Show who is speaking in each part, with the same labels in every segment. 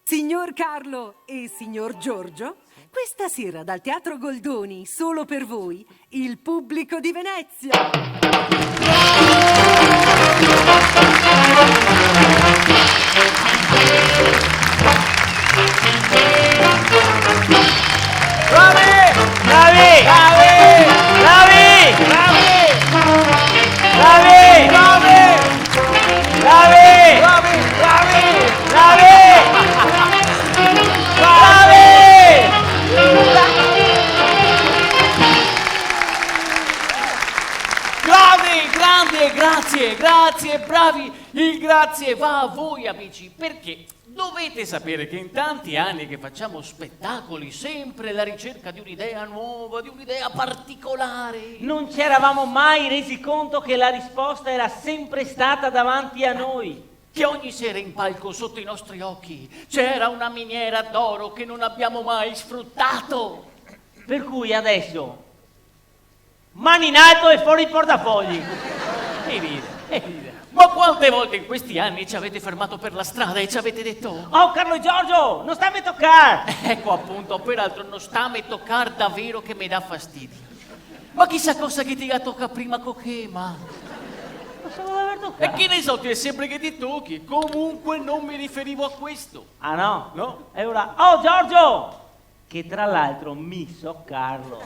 Speaker 1: Signor Carlo e signor Giorgio, questa sera dal Teatro Goldoni, solo per voi, il pubblico di Venezia.
Speaker 2: Bravi! Bravi! Bravi! Bravi! Bravi! Bravi! Bravi! Bravi! Bravi!
Speaker 3: Grazie, bravi, il grazie va a voi amici, perché dovete sapere che in tanti anni che facciamo spettacoli, sempre alla ricerca di un'idea nuova, di un'idea particolare.
Speaker 2: Non ci eravamo mai resi conto che la risposta era sempre stata davanti a noi.
Speaker 3: Che ogni sera in palco sotto i nostri occhi c'era una miniera d'oro che non abbiamo mai sfruttato.
Speaker 2: Per cui adesso, mani in alto e fuori i portafogli.
Speaker 3: E ride. Ma quante volte in questi anni ci avete fermato per la strada e ci avete detto:
Speaker 2: oh Carlo e Giorgio, non stammi a toccare!
Speaker 3: Ecco appunto, peraltro non stammi a toccare davvero che mi dà fastidio. Ma chissà cosa che ti tocca prima cochema.
Speaker 2: Pensavo di aver toccato.
Speaker 3: E che ne so, ti è sempre che ti tocchi. Comunque non mi riferivo a questo.
Speaker 2: Ah no?
Speaker 3: No.
Speaker 2: E ora, oh Giorgio! Che tra l'altro mi so Carlo.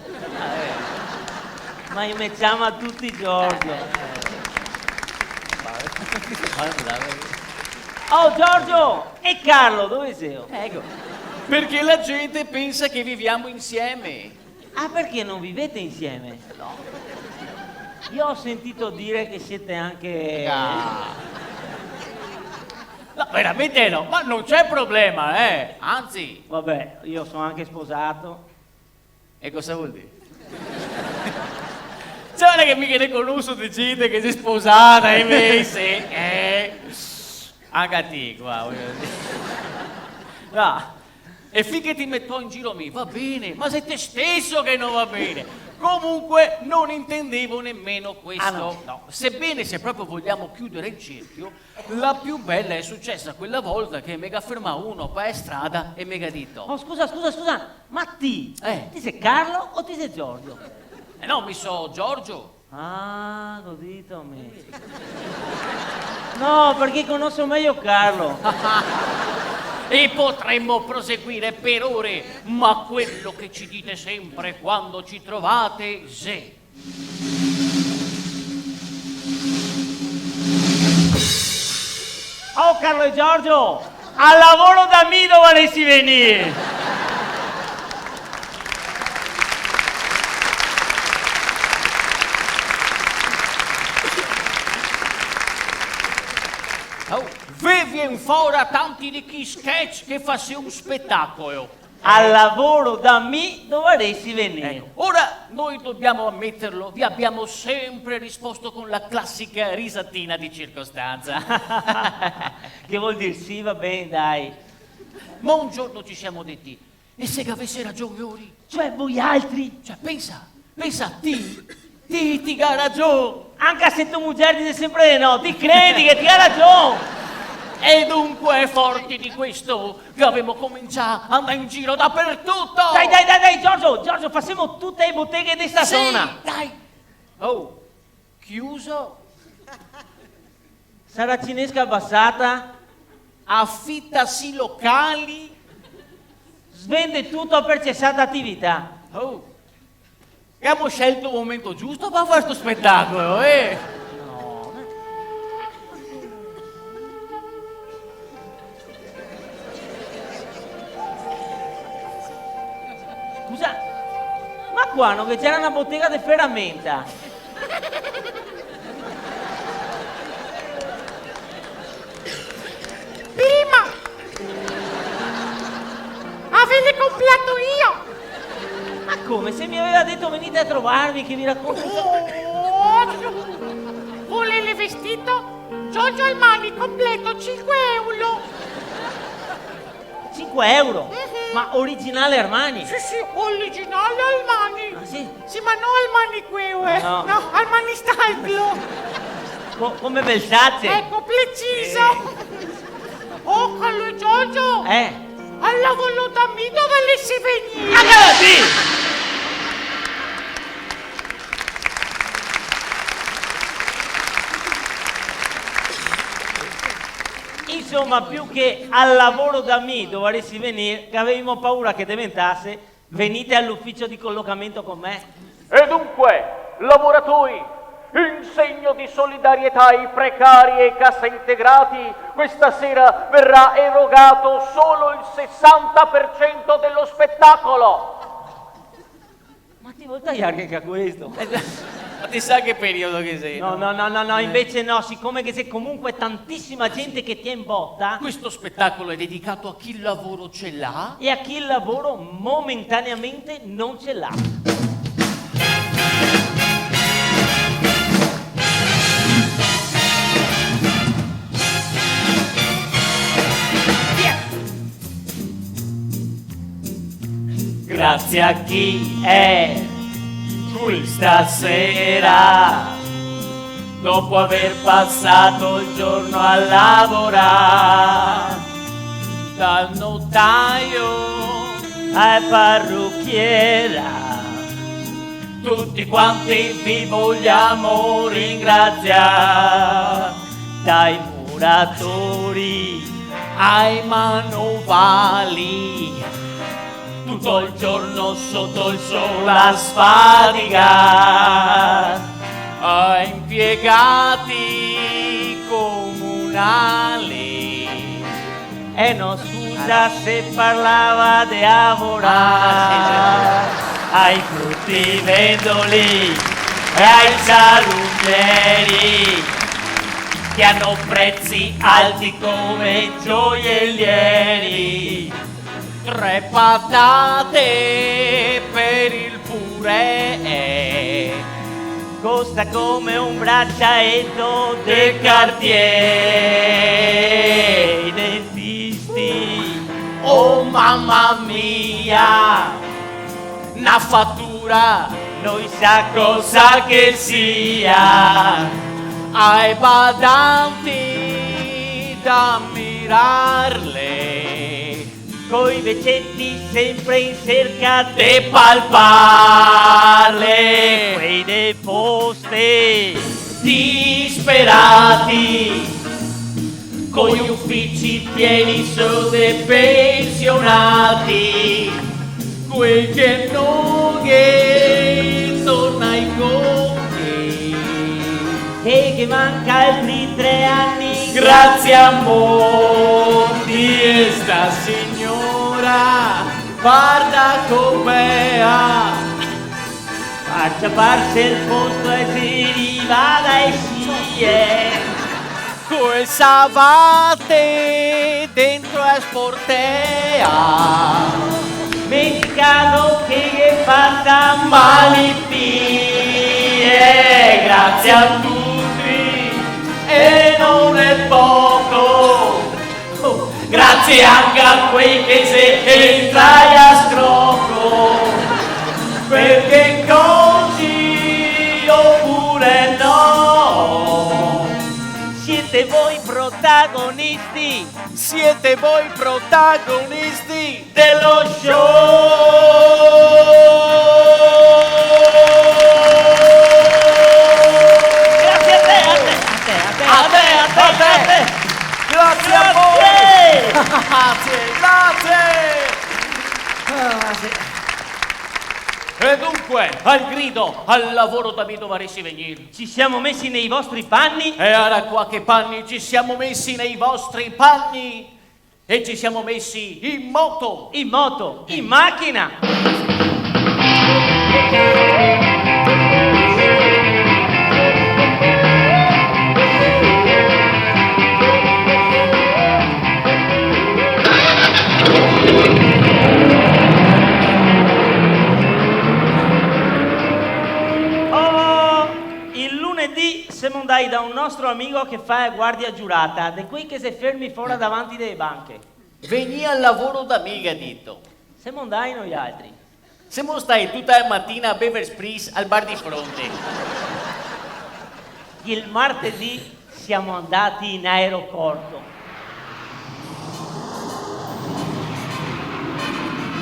Speaker 2: Ma io mi chiamo tutti Giorgio. Oh Giorgio! E Carlo, dove sei?
Speaker 3: Ecco. Perché la gente pensa che viviamo insieme.
Speaker 2: Ah, perché non vivete insieme?
Speaker 3: No.
Speaker 2: Io ho sentito dire che siete anche...
Speaker 3: No, veramente no, ma non c'è problema, Anzi.
Speaker 2: Vabbè, io sono anche sposato.
Speaker 3: E cosa vuol dire? Cioè, non è che mica ne conosco di gente che si è sposata invece. Anche a te, qua, voglio dire. No. E finché ti metto in giro a me, va bene, ma sei te stesso che non va bene. Comunque non intendevo nemmeno questo.
Speaker 2: Ah, no.
Speaker 3: No. Sebbene, se proprio vogliamo chiudere il cerchio, la più bella è successa quella volta che mi ha fermato uno per strada e mi ha detto:
Speaker 2: Oh, scusa, ma ti sei Carlo o ti sei Giorgio?
Speaker 3: no, mi so Giorgio.
Speaker 2: Ah, godito me. No, perché conosco meglio Carlo.
Speaker 3: E potremmo proseguire per ore, ma quello che ci dite sempre quando ci trovate, se.
Speaker 2: Oh Carlo e Giorgio, al lavoro da me dovresti venire.
Speaker 3: Oh, vi vien fuori tanti di chi sketch che fa un spettacolo.
Speaker 2: Al lavoro da me dovresti venire.
Speaker 3: Ecco, ora noi dobbiamo ammetterlo, vi abbiamo sempre risposto con la classica risatina di circostanza.
Speaker 2: Che vuol dire sì, va bene, dai.
Speaker 3: Ma un giorno ci siamo detti: e se che avesse ragione Ori?
Speaker 2: Cioè voi altri?
Speaker 3: Cioè pensa, ti ha ragione.
Speaker 2: Anche se tua moglie dice sempre di no, ti credi che ti ha ragione?
Speaker 3: E dunque, forti di questo, che abbiamo cominciato a andare in giro dappertutto.
Speaker 2: Dai, Giorgio, facciamo tutte le botteghe di sta zona.
Speaker 3: Dai. Oh, chiuso.
Speaker 2: Saracinesca abbassata.
Speaker 3: Affittasi locali.
Speaker 2: Svende tutto per cessata attività.
Speaker 3: Oh, abbiamo scelto il momento giusto per fare questo spettacolo,
Speaker 2: No. Scusa, ma qua non che c'era una bottega di ferramenta?
Speaker 4: Prima avevi comprato io.
Speaker 2: Ma come? Se mi aveva detto venite a trovarmi che vi racconto...
Speaker 4: Volevi Giorgio Armani completo 5 euro.
Speaker 2: 5 euro? Ma originale Armani?
Speaker 4: Sì, originale Armani.
Speaker 2: Ah, sì?
Speaker 4: Sì, ma no Armani quello,
Speaker 2: No.
Speaker 4: No, Armani Style.
Speaker 2: Come Versace?
Speaker 4: Ecco, preciso. Oh, Carlo Giorgio. Alla voluta mi dove le si venire?
Speaker 3: Avanti!
Speaker 2: Insomma, più che al lavoro da me dovresti venire, che avevamo paura che diventasse, venite all'ufficio di collocamento con me.
Speaker 5: E dunque, lavoratori, in segno di solidarietà ai precari e cassaintegrati, questa sera verrà erogato solo il 60% dello spettacolo.
Speaker 2: Ma ti vuoi tagliare anche a questo?
Speaker 3: Ma ti sa che periodo che sei?
Speaker 2: No, invece no, siccome che c'è comunque tantissima gente che ti è in botta
Speaker 3: Questo spettacolo è dedicato a chi il lavoro ce l'ha.
Speaker 2: e a chi il lavoro momentaneamente non ce l'ha. Grazie a chi è qui stasera, dopo aver passato il giorno a lavorare,
Speaker 3: Dal notaio
Speaker 2: al parrucchiera,
Speaker 3: tutti quanti vi vogliamo ringraziare,
Speaker 2: dai muratori
Speaker 3: ai manovali, tutto il giorno sotto il sole a sfaticare, ai impiegati comunali.
Speaker 2: e non scusa se parlava di lavorare, ai fruttivendoli e ai salumieri che hanno prezzi alti come gioiellieri.
Speaker 3: 3 patate per il purè,
Speaker 2: Costa come un bracciaetto del Cartier. I dentisti,
Speaker 3: oh mamma mia, una fattura
Speaker 2: noi sa cosa che sia.
Speaker 3: ai badanti da ammirarle,
Speaker 2: Coi vecetti sempre in cerca
Speaker 3: e
Speaker 2: de
Speaker 3: palparle,
Speaker 2: quei dei posti
Speaker 3: disperati, con gli uffici pieni solo dei pensionati, quei che non torna ai conti.
Speaker 2: e che manca altri 3 anni.
Speaker 3: Grazie a molti e sta signora, guarda com'è,
Speaker 2: Faccia parce il posto e si rivada e scie.
Speaker 3: quel savate dentro a sportea,
Speaker 2: Menicato che fatta
Speaker 3: malipie, grazie a tutti e non è poco, grazie anche a quei che se entrai a scrocco, perché così oppure no,
Speaker 2: Siete voi protagonisti
Speaker 3: siete voi protagonisti
Speaker 2: dello Grazie a te,
Speaker 3: grazie a voi, grazie. E dunque, al grido, al lavoro da mi dovresti venire.
Speaker 2: Ci siamo messi nei vostri panni
Speaker 3: E ora qua che panni ci siamo messi nei vostri panni e ci siamo messi in moto.
Speaker 2: in moto, in macchina. Oh, il lunedì siamo andati da un nostro amico che fa guardia giurata, di quei che si fermi fuori davanti delle banche.
Speaker 3: Veni al lavoro da me, Gadito.
Speaker 2: Siamo andati noi altri.
Speaker 3: Siamo stati tutta la mattina a bever spritz al bar di fronte.
Speaker 2: Il martedì siamo andati in aeroporto.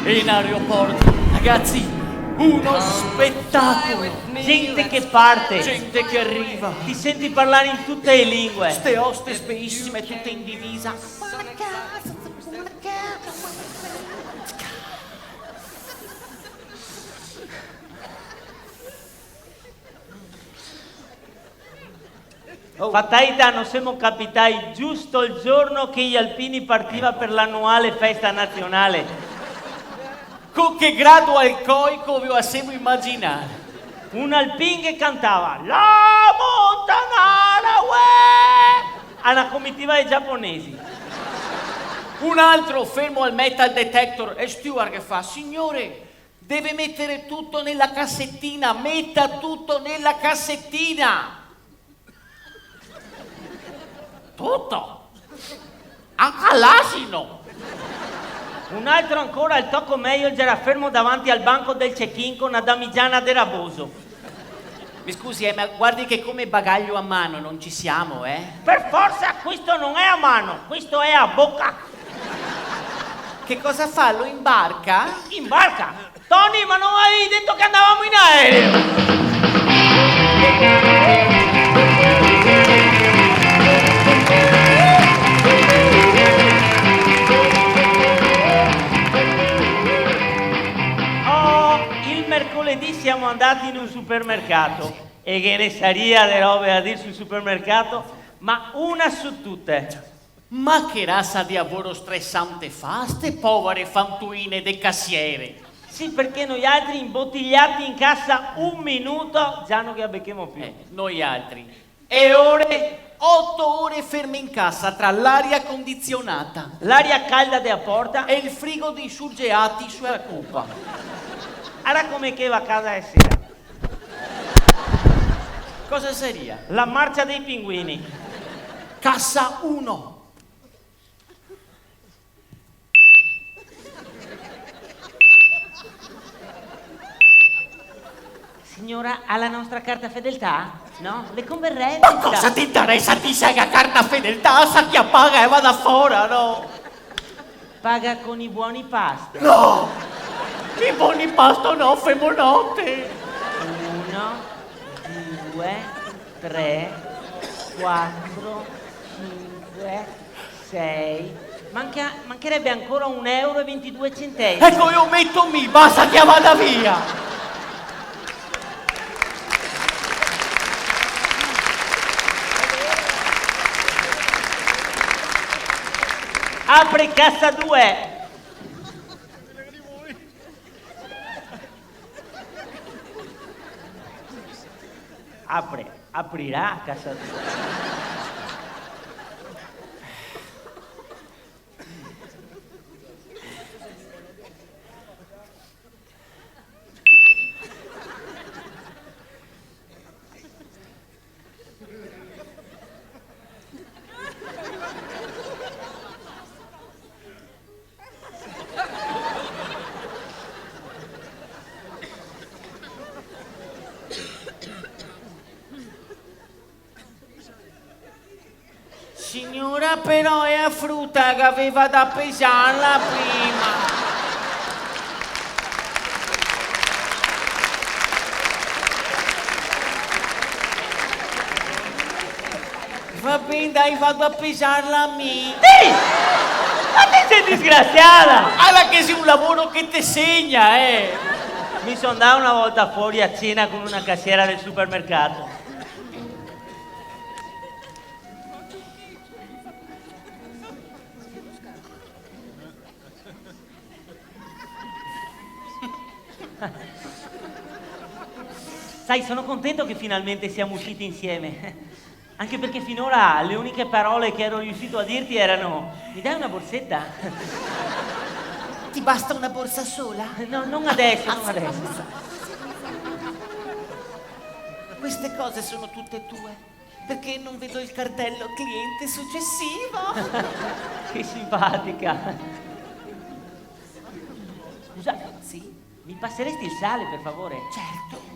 Speaker 3: In aeroporto, ragazzi, uno spettacolo.
Speaker 2: Gente che parte.
Speaker 3: Gente che arriva.
Speaker 2: Ti senti parlare in tutte le lingue.
Speaker 3: Ste hostess bellissime, tutte in divisa.
Speaker 2: Fattaita, non siamo capitati giusto il giorno che gli alpini partiva per l'annuale festa nazionale.
Speaker 3: Con che grado alcolico vi possiamo immaginare?
Speaker 2: Un alpin che cantava La Montanara, uè! A una comitiva dei giapponesi.
Speaker 3: Un altro fermo al metal detector e steward che fa: signore, deve mettere tutto nella cassettina, metta tutto nella cassettina. Tutto? Anche all'asino.
Speaker 2: Un altro ancora, il tocco meglio, era fermo davanti al banco del check-in con una damigiana de Raboso.
Speaker 3: Mi scusi, ma guardi che come bagaglio a mano non ci siamo, eh?
Speaker 2: Per forza, questo non è a mano, questo è a bocca.
Speaker 3: Che cosa fa? Lo imbarca?
Speaker 2: In barca. Tony, ma non avevi detto che andavamo in aereo? Mercoledì siamo andati in un supermercato e che ne saria le robe a dire sul supermercato, ma una su tutte.
Speaker 3: Ma che razza di lavoro stressante fa, ste povere fantuine de cassiere?
Speaker 2: Sì, perché noi altri imbottigliati in cassa un minuto già non che becchiamo più.
Speaker 3: Noi altri. E ore? 8 ore ferme in cassa tra l'aria condizionata,
Speaker 2: l'aria calda della porta
Speaker 3: e il frigo dei surgelati sulla cuppa.
Speaker 2: Ora come che va a casa e sera?
Speaker 3: Cosa seria?
Speaker 2: La marcia dei pinguini.
Speaker 3: Cassa 1.
Speaker 2: Signora, ha la nostra carta fedeltà? No? Le converrebbe?
Speaker 3: Ma cosa ti interessa? Ti sai che carta fedeltà? Sa chi paga e vada fuori, no?
Speaker 2: Paga con i buoni pasto.
Speaker 3: No! I buoni pasto no, femo notte.
Speaker 2: 1, 2, 3, 4, 5, 6. Mancherebbe ancora 1,22 euro.
Speaker 3: Ecco, io metto mi, basta che vada via.
Speaker 2: Apri cassa 2. Aprirà casa 2.
Speaker 3: Signora, però è a frutta che aveva da pesarla prima. Va bene, dai, vado a pesarla a me.
Speaker 2: Sì! Ma te sei disgraziata!
Speaker 3: Allora che sei un lavoro che ti segna,
Speaker 2: Mi sono andato una volta fuori a cena con una cassiera del supermercato. Sai, sono contento che finalmente siamo usciti insieme. Anche perché finora le uniche parole che ero riuscito a dirti erano: mi dai una borsetta?
Speaker 3: Ti basta una borsa sola?
Speaker 2: No, non adesso, non adesso.
Speaker 3: Queste cose sono tutte tue? perché non vedo il cartello cliente successivo.
Speaker 2: Che simpatica. Scusa,
Speaker 3: Sì,
Speaker 2: mi passeresti il sale, per favore?
Speaker 3: certo.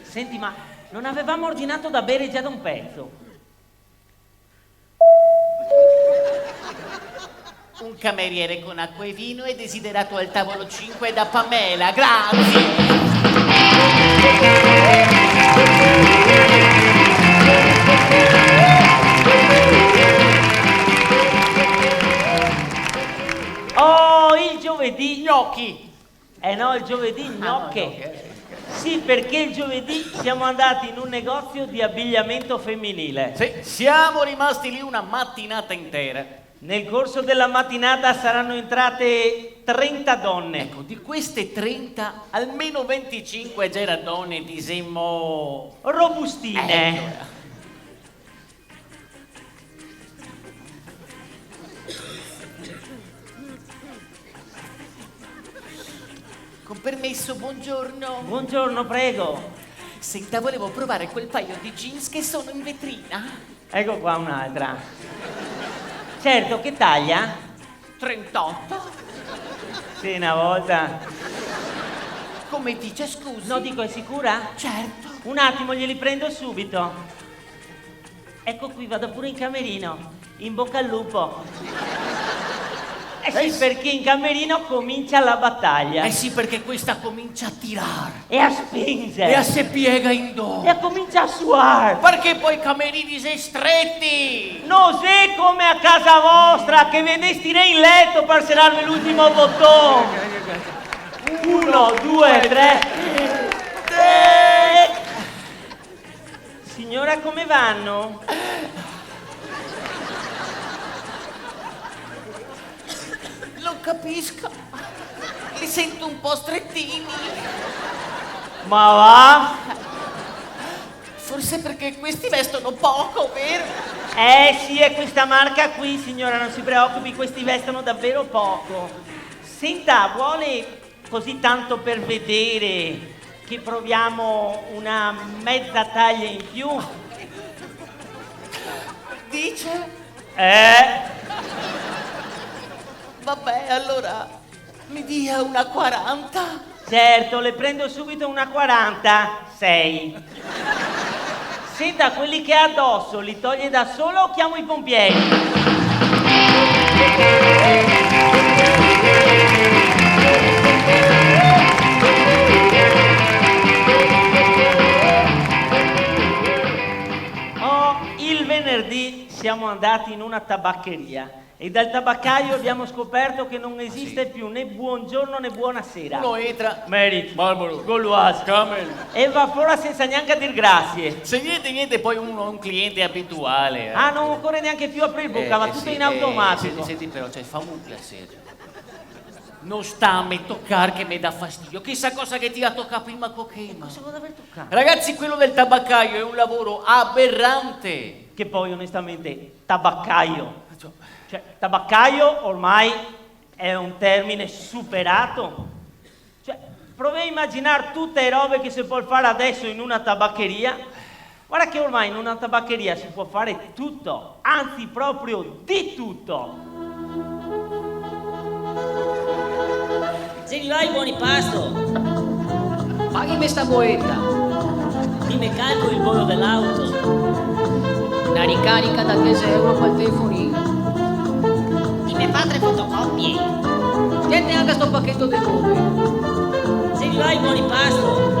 Speaker 2: Senti, ma non avevamo ordinato da bere già da un pezzo?
Speaker 3: Un cameriere con acqua e vino è desiderato al tavolo 5 da Pamela, grazie.
Speaker 2: Oh, il giovedì!
Speaker 3: Gnocchi.
Speaker 2: Eh no, il giovedì gnocche. Sì, perché il giovedì siamo andati in un negozio di abbigliamento femminile.
Speaker 3: Sì, siamo rimasti lì una mattinata intera.
Speaker 2: Nel corso della mattinata saranno entrate 30 donne.
Speaker 3: Ecco, di queste 30, almeno 25 già erano donne, disemmo...
Speaker 2: Robustine.
Speaker 3: Con permesso, buongiorno.
Speaker 2: Buongiorno, prego.
Speaker 3: Senta, volevo provare quel paio di jeans che sono in vetrina.
Speaker 2: Ecco qua un'altra. Certo, che taglia?
Speaker 3: 38?
Speaker 2: Sì, una volta.
Speaker 3: Come dice, scusi?
Speaker 2: No, dico, è sicura?
Speaker 3: Certo.
Speaker 2: Un attimo, glieli prendo subito. Ecco qui, vado pure in camerino. In bocca al lupo. Eh sì, perché in camerino comincia la battaglia.
Speaker 3: Eh sì, perché questa comincia a tirare.
Speaker 2: E a spingere.
Speaker 3: E a se piega in do.
Speaker 2: E a comincia a suare.
Speaker 3: Perché poi i camerini sei stretti.
Speaker 2: Non sei come a casa vostra che vedesti in letto per serarmi l'ultimo bottone. 1, 2, 3. Signora, come vanno?
Speaker 3: Non capisco. Li sento un po' strettini.
Speaker 2: Ma va?
Speaker 3: Forse perché questi vestono poco, vero?
Speaker 2: Sì, è questa marca qui, signora, non si preoccupi, questi vestono davvero poco. Senta, vuole così tanto per vedere che proviamo una mezza taglia in più?
Speaker 3: Dice? Vabbè, allora mi dia una 40.
Speaker 2: Certo, le prendo subito una 46. Senta, quelli che ha addosso li toglie da solo o chiamo i pompieri? Il venerdì siamo andati in una tabaccheria e dal tabaccaio abbiamo scoperto che non esiste più né buongiorno né buonasera.
Speaker 3: Uno entra.
Speaker 2: Merit,
Speaker 3: Marlboro.
Speaker 2: Gauloise,
Speaker 3: Camel.
Speaker 2: e va fuori senza neanche a dir grazie.
Speaker 3: Se niente, poi uno è un cliente abituale.
Speaker 2: Ah, non occorre neanche più aprire bocca, va tutto in automatico.
Speaker 3: Senti però, cioè, fammi un piacere. Non sta a me toccare che mi dà fastidio. Chissà cosa che ti ha toccato prima cocaina.
Speaker 2: Cosa vuoi aver toccato?
Speaker 3: Ragazzi, quello del tabaccaio è un lavoro aberrante.
Speaker 2: Che poi, onestamente, tabaccaio. Cioè, tabaccaio ormai è un termine superato. Cioè, provi a immaginare tutte le robe che si può fare adesso in una tabaccheria. Guarda che ormai in una tabaccheria si può fare tutto, anzi proprio di tutto.
Speaker 6: Se li vai buoni pasto,
Speaker 7: Paghi sta boetta,
Speaker 6: mi me calcolo il bollo dell'auto.
Speaker 7: una ricarica da 10 euro per il telefonino.
Speaker 6: Di me fa 3 fotocopie.
Speaker 7: Tieni anche sto pacchetto di nome.
Speaker 6: Se li vai buoni pasto.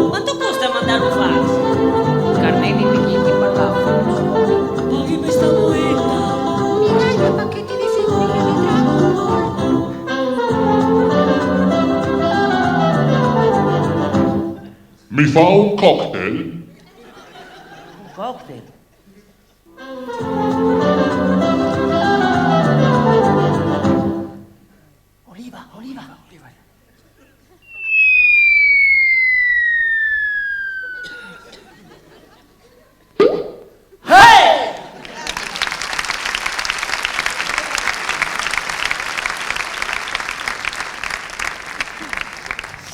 Speaker 6: Quanto costa mandare un fax?
Speaker 7: Carnet di picchini che parlavo.
Speaker 6: Paghi me sta boetta.
Speaker 8: Mi dai 2 pacchetti di figurine di Dragon Ball?
Speaker 9: Mi fa un cocktail?
Speaker 2: Un cocktail.
Speaker 3: Oliva.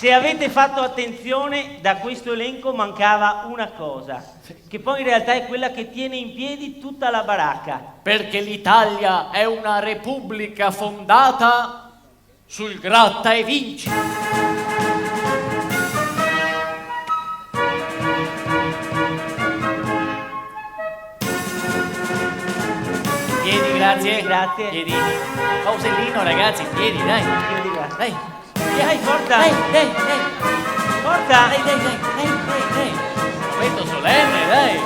Speaker 2: se avete fatto attenzione, da questo elenco mancava una cosa, che poi in realtà è quella che tiene in piedi tutta la baracca.
Speaker 3: Perché l'Italia è una repubblica fondata sul gratta e vinci. Piedi, grazie.
Speaker 2: Grazie.
Speaker 3: Piedi. Pausellino, ragazzi, piedi, dai.
Speaker 2: Piedi, grazie.
Speaker 3: Dai.
Speaker 2: Dai, forza.
Speaker 3: Dai.
Speaker 2: Forza.
Speaker 3: Dai. Momento solenne, dai.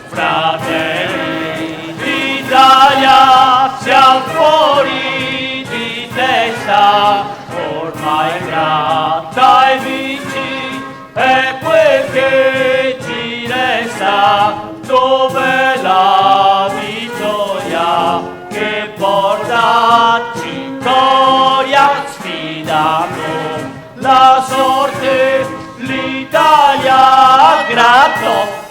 Speaker 3: Fratelli d'Italia, siamo fuori di testa. Ormai gratta e vinci è quel che ci resta. Dove la vittoria che porta Cicoria, sfidando la sorte, l'Italia grattò.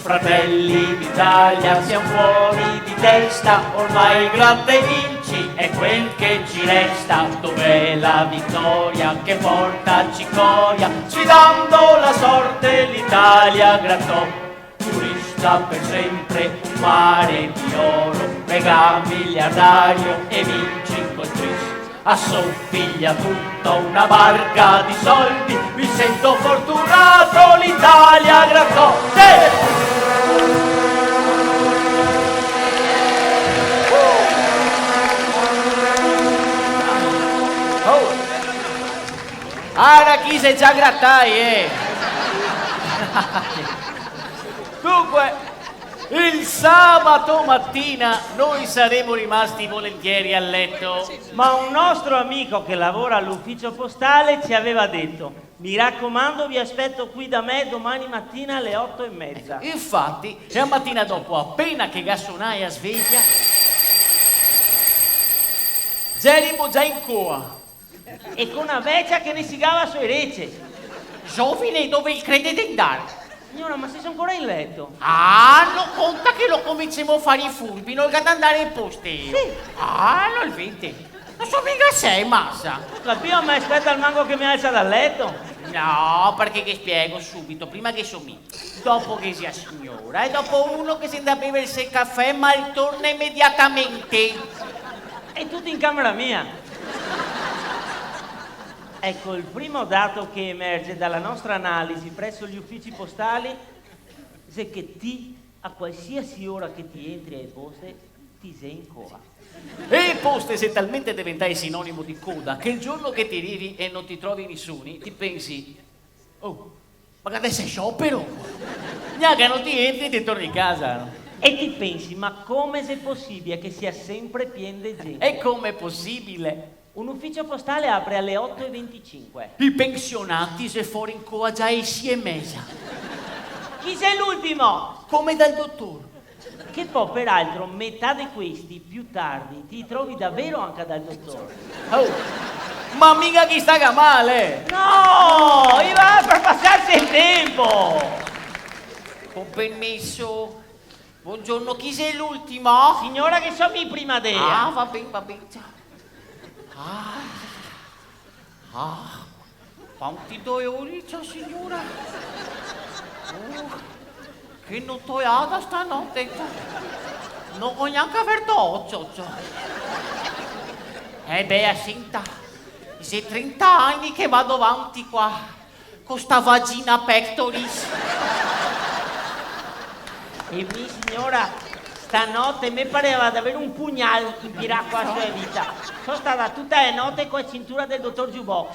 Speaker 3: Fratelli d'Italia, siamo fuori di testa, ormai gratta e vinci è quel che ci resta. Dov'è la vittoria che porta Cicoria, sfidando la sorte, l'Italia grattò. Turista per sempre, un mare di oro, mega miliardario e vinci col tris. Assomiglia tutto a una barca di soldi, mi sento fortunato, l'Italia grattò. Ora chi se già grattai, Dunque, il sabato mattina noi saremo rimasti volentieri a letto.
Speaker 2: Ma un nostro amico che lavora all'ufficio postale ci aveva detto: mi raccomando, vi aspetto qui da me domani mattina alle 8:30.
Speaker 3: Infatti, la mattina dopo, appena che gassonai a sveglia, Gerimo già in coa.
Speaker 2: E con una vecchia che ne sigava sue rece.
Speaker 3: Giovine, dove credete di andare?
Speaker 2: Signora, ma sei ancora in letto?
Speaker 3: Non conta che lo cominciamo a fare i furbi, non ad andare in posteo.
Speaker 2: Sì.
Speaker 3: Non il 20. Non so mica sei, massa.
Speaker 2: Capivo, ma aspetta il mango che mi alza dal letto.
Speaker 3: No, perché che spiego subito, prima che sommi, dopo che sia signora, e dopo uno che si andrà a bere il caffè, ma ritorna immediatamente.
Speaker 2: E tutto in camera mia. Ecco, il primo dato che emerge dalla nostra analisi presso gli uffici postali è che a qualsiasi ora che ti entri ai poste, ti sei in coda.
Speaker 3: E poste se talmente diventai sinonimo di coda che il giorno che ti arrivi e non ti trovi nessuno, ti pensi, oh, ma che adesso è sciopero? Neanche non ti entri e ti torni a casa, no?
Speaker 2: E ti pensi, ma come se è possibile che sia sempre pieno di gente?
Speaker 3: E com'è possibile?
Speaker 2: Un ufficio postale apre alle 8:25.
Speaker 3: I pensionati se fuori in coa già insieme.
Speaker 2: Chi sei l'ultimo?
Speaker 3: Come dal dottore.
Speaker 2: Che poi peraltro metà di questi più tardi ti trovi davvero anche dal dottore.
Speaker 3: Oh, ma mica chi sta male.
Speaker 2: No, va per passarsi il tempo.
Speaker 3: Con permesso. Buongiorno, chi sei l'ultimo?
Speaker 2: Signora che so mi prima dea.
Speaker 3: Va bene. Quanti dolori c'è, signora? Che notoiata stanotte. Non voglio neanche aver d'occhio. Senta, se 30 anni che vado avanti qua con sta vagina pectoris.
Speaker 2: E mi signora, stanotte mi pareva di avere un pugnale in piracqua a sua vita. Sono stata tutta le notte con la cintura del dottor Jukebox.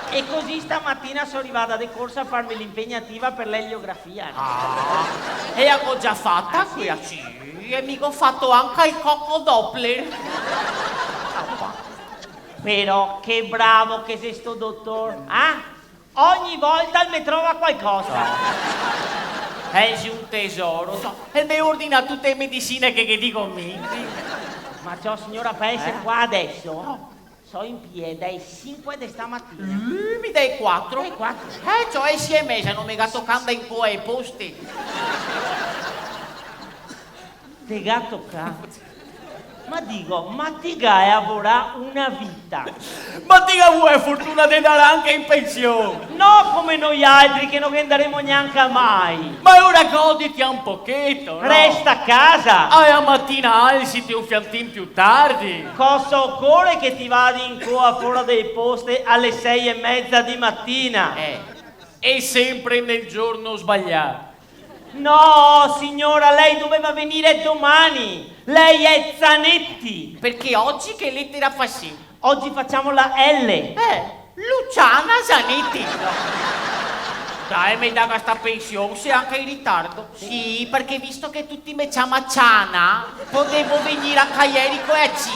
Speaker 2: E così stamattina sono arrivata di corsa a farmi l'impegnativa per l'eliografia.
Speaker 3: E avevo già fatta qui, sì. E mica ho fatto anche il cocco Doppler.
Speaker 2: Però che bravo che sei sto dottor. Ogni volta mi trova qualcosa.
Speaker 3: Sei un tesoro. E mi ordina tutte le medicine che dico mi.
Speaker 2: Ma ciò signora Paese qua adesso? No. Sono in piedi dai 5 di stamattina.
Speaker 3: Mi dai 4?
Speaker 2: Dai 4.
Speaker 3: Cioè insieme se non mi gatto canda in cuore ai posti.
Speaker 2: Te gatto canda. Ma dico, Mattiga avrà una vita.
Speaker 3: Mattiga vuoi fortuna di andare anche in pensione.
Speaker 2: No come noi altri che non andremo neanche mai.
Speaker 3: Ma ora goditi un pochetto, no?
Speaker 2: Resta a casa.
Speaker 3: A mattina alziti un fiantin più tardi.
Speaker 2: Cosa occorre che ti vadi in coa fuori dei posti alle 6:30 di mattina?
Speaker 3: E sempre nel giorno sbagliato.
Speaker 2: No, signora, lei doveva venire domani. Lei è Zanetti.
Speaker 4: Perché oggi che lettera fa sì?
Speaker 2: Oggi facciamo la L.
Speaker 4: Luciana Zanetti. Dai, mi dà questa pensione, sei anche in ritardo. Sì, perché visto che tutti mi chiamano Ciana, potevo venire a Caierico e a C.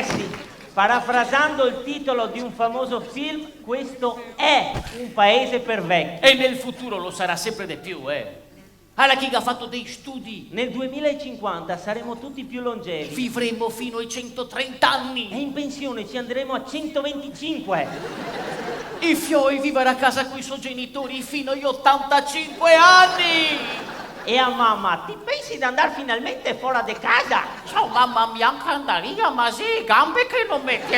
Speaker 2: Sì, parafrasando il titolo di un famoso film, questo è un paese per vecchi.
Speaker 3: E nel futuro lo sarà sempre di più, Alla chi ha fatto dei studi.
Speaker 2: Nel 2050 saremo tutti più longevi.
Speaker 3: Vivremo fino ai 130 anni.
Speaker 2: E in pensione ci andremo a 125.
Speaker 3: I fioi vivere a casa con i suoi genitori fino agli 85 anni.
Speaker 2: E a mamma, ti pensi di andare finalmente fuori di casa?
Speaker 4: Ciao mamma mia, anche andaria, ma sì, gambe che non metti.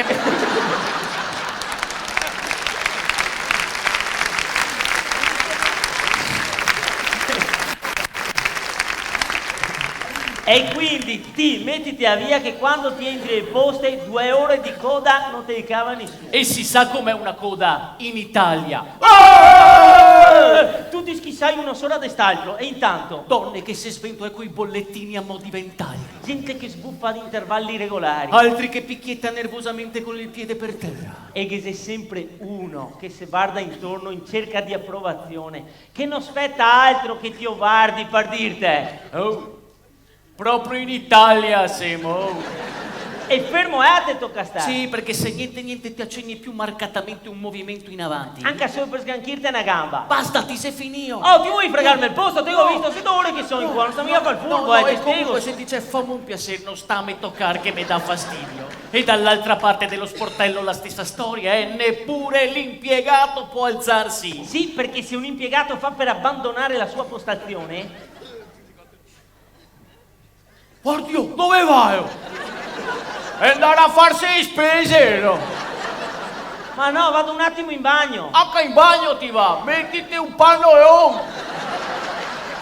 Speaker 2: E quindi ti mettiti a via che quando ti entri nel posto 2 ore di coda non te li cava nessuno.
Speaker 3: E si sa com'è una coda in Italia.
Speaker 2: Tu ti schissai una sola d'estaltro e intanto
Speaker 3: Donne che si sventono coi bollettini a mo' di ventagli.
Speaker 2: gente che sbuffa ad intervalli regolari.
Speaker 3: Altri che picchietta nervosamente con il piede per terra.
Speaker 2: E che c'è sempre uno che si guarda intorno in cerca di approvazione, che non aspetta altro che ti guardi per dirte
Speaker 3: Oh, proprio in Italia siamo.
Speaker 2: e fermo a te tocca stare.
Speaker 3: Sì, perché se niente ti accenni più marcatamente un movimento in avanti.
Speaker 2: Anche solo per sganchirti una gamba.
Speaker 3: Basta, ti sei finito.
Speaker 2: Oh, ti vuoi fregarmi il posto? Te l'ho visto 7 ore che sono in qua, non sta mica col furbo,
Speaker 3: e
Speaker 2: ti spiego.
Speaker 3: comunque se dice fammi un piacere, non sta a me toccare che mi dà fastidio. E dall'altra parte dello sportello la stessa storia, neppure l'impiegato può alzarsi.
Speaker 2: Sì, perché se un impiegato fa per abbandonare la sua postazione...
Speaker 3: Oddio, dove vai? E andare a farsi spese, no?
Speaker 2: Ma no, vado un attimo in bagno.
Speaker 3: Anche in bagno ti va, mettiti un pannolone.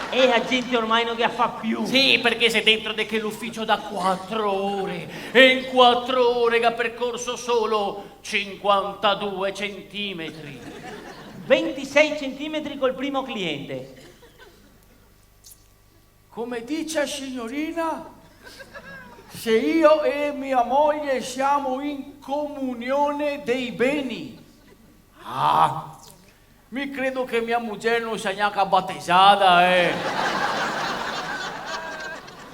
Speaker 2: E la gente ormai non che fa più.
Speaker 3: Sì, perché sei dentro di che l'ufficio da 4 ore. E in 4 ore che ha percorso solo 52 centimetri.
Speaker 2: 26 centimetri col primo cliente.
Speaker 10: Come dice signorina, se io e mia moglie siamo in comunione dei beni.
Speaker 3: Ah, mi credo che mia moglie non sia neanche battezzata,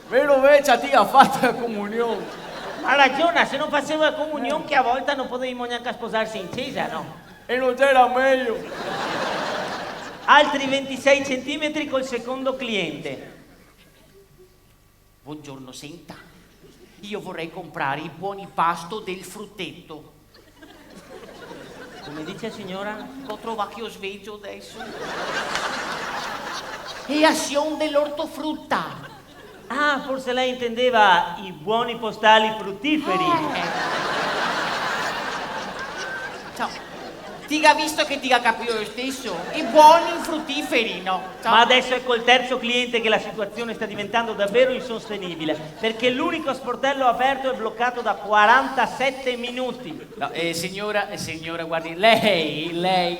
Speaker 3: Vero vecchia ti ha fatto la comunione.
Speaker 2: Ha ragione, se non facevo la comunione che a volte non potevamo neanche sposarsi in chiesa, no?
Speaker 3: E non c'era meglio.
Speaker 2: Altri 26 centimetri col secondo cliente.
Speaker 4: Buongiorno, senta. Io vorrei comprare i buoni pasto del fruttetto.
Speaker 2: Come dice signora?
Speaker 4: L'ho trovato che io sveglio adesso. E azione dell'ortofrutta.
Speaker 2: Ah, forse lei intendeva i buoni postali fruttiferi.
Speaker 4: Ciao. Ti ha visto che ti ha capito lo stesso? I buoni fruttiferi, no? Ciao.
Speaker 2: Ma adesso è col terzo cliente che la situazione sta diventando davvero insostenibile, perché l'unico sportello aperto è bloccato da 47 minuti.
Speaker 3: No, signora, guardi, lei